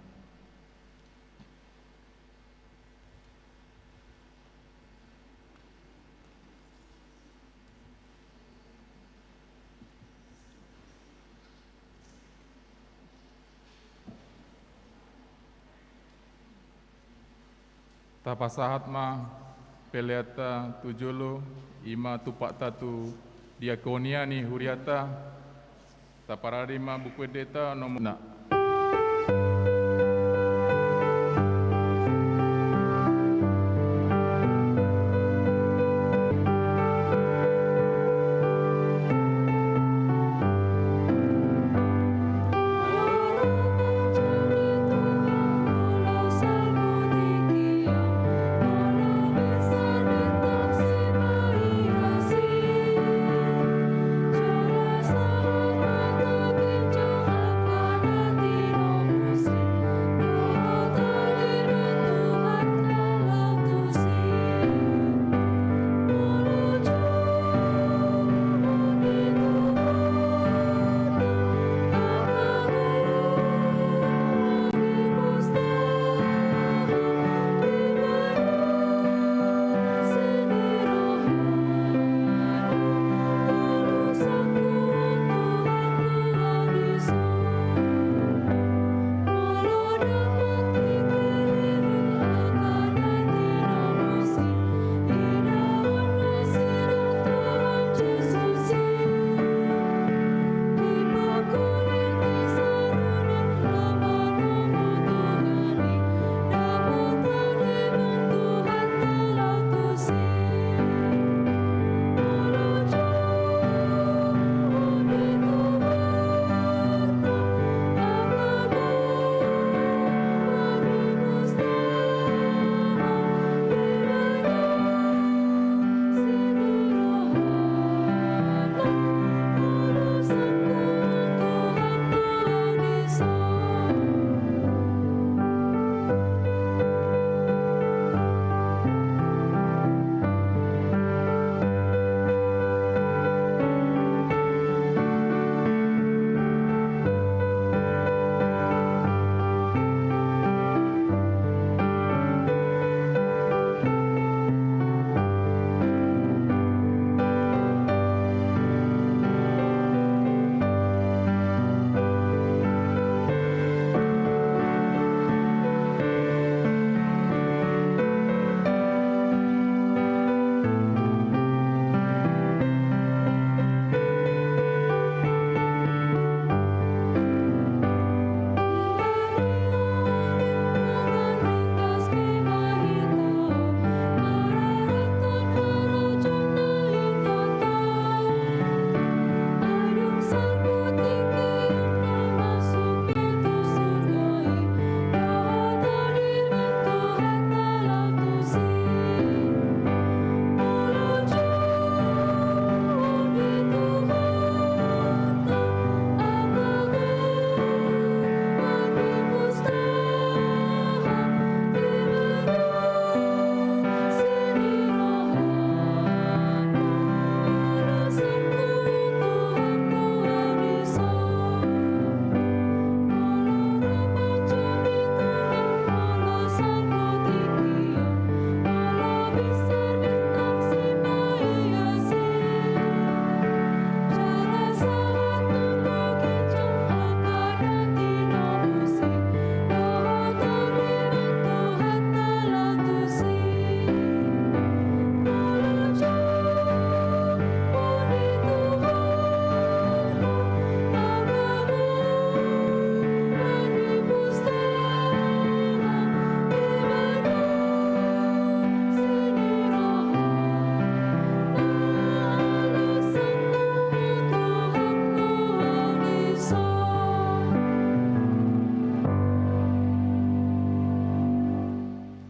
Tapasahat ma peleata tujulu ima tupak tatu diakonia ni huriata tapararima buku deta nomor na Jalan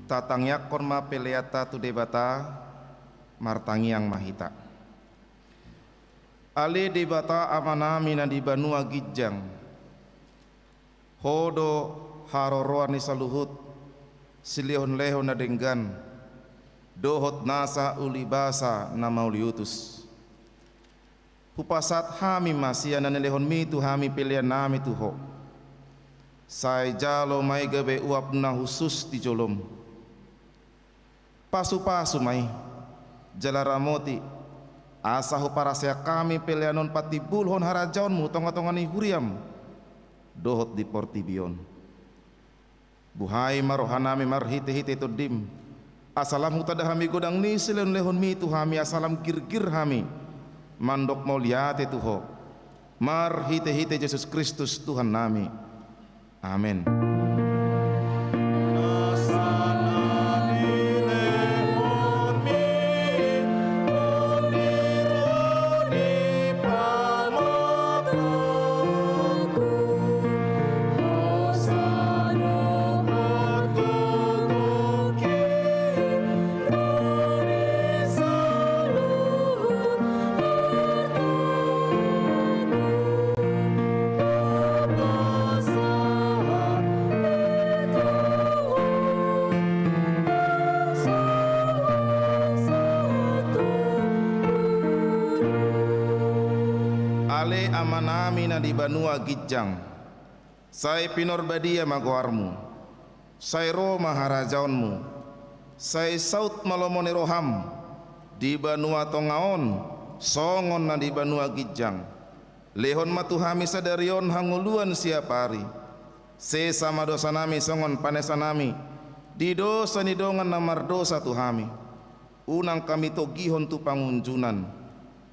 tatangyakon ma peleata tu debata martangiang mahita. Ale debata amanami na di Banua Gijang hodo haroroan ni saluhut silihon lehon na denggan dohot nasa ulibasa na mauliutus. Hupasat hami masya na nilehon mi tu hami pilihan nami tuho. Sai jalo mai gabe uap na husus di jolom. Pasu-pasu mai jalaramoti asahu parasya kami pilihanon pati bulhon harajaonmu tonga-tongani huriam dohot di portibion. Buhai marohanami marhite-hite to dim asalam hutada hami godang ni silon lehon mi tu hami asalam gir-gir hami mandok mauliate tuho marhite-hite Yesus Kristus Tuhan nami. Amin. Ale amanami na di Banua Gijang, sai pinorbadia magoarmu, sai Roma harajaonmu, sai saut malomoni roham, di Banua Tongaon, songon na di Banua Gijang, lehon matuhami sadarion hanguluan siapari, se sama dosa nami songon panesanami, di dosa nidongan namar dosa tuhami, unang kami togihon tu pangunjunan,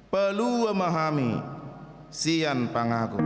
pelua mahami, sian pangaku.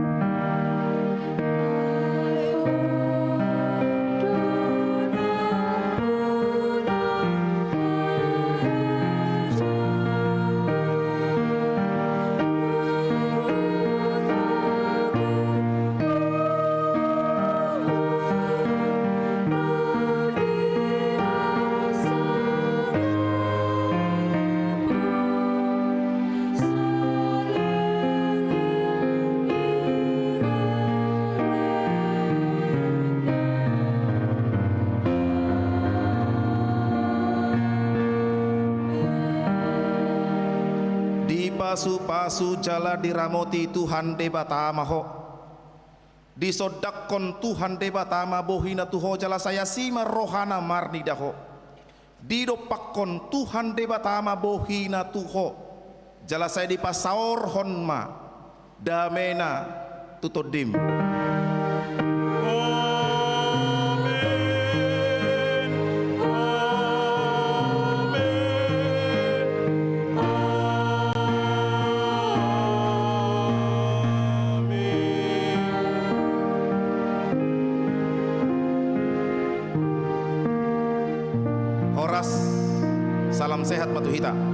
Pasu-pasu jala diramoti Tuhan debatama ho disodakon Tuhan debatama bohina tuho jala saya sima rohana marni daho didopakon Tuhan debatama bohina tuho jala saya dipasaor honma damena tutodim. Salam sehat Batu Hita.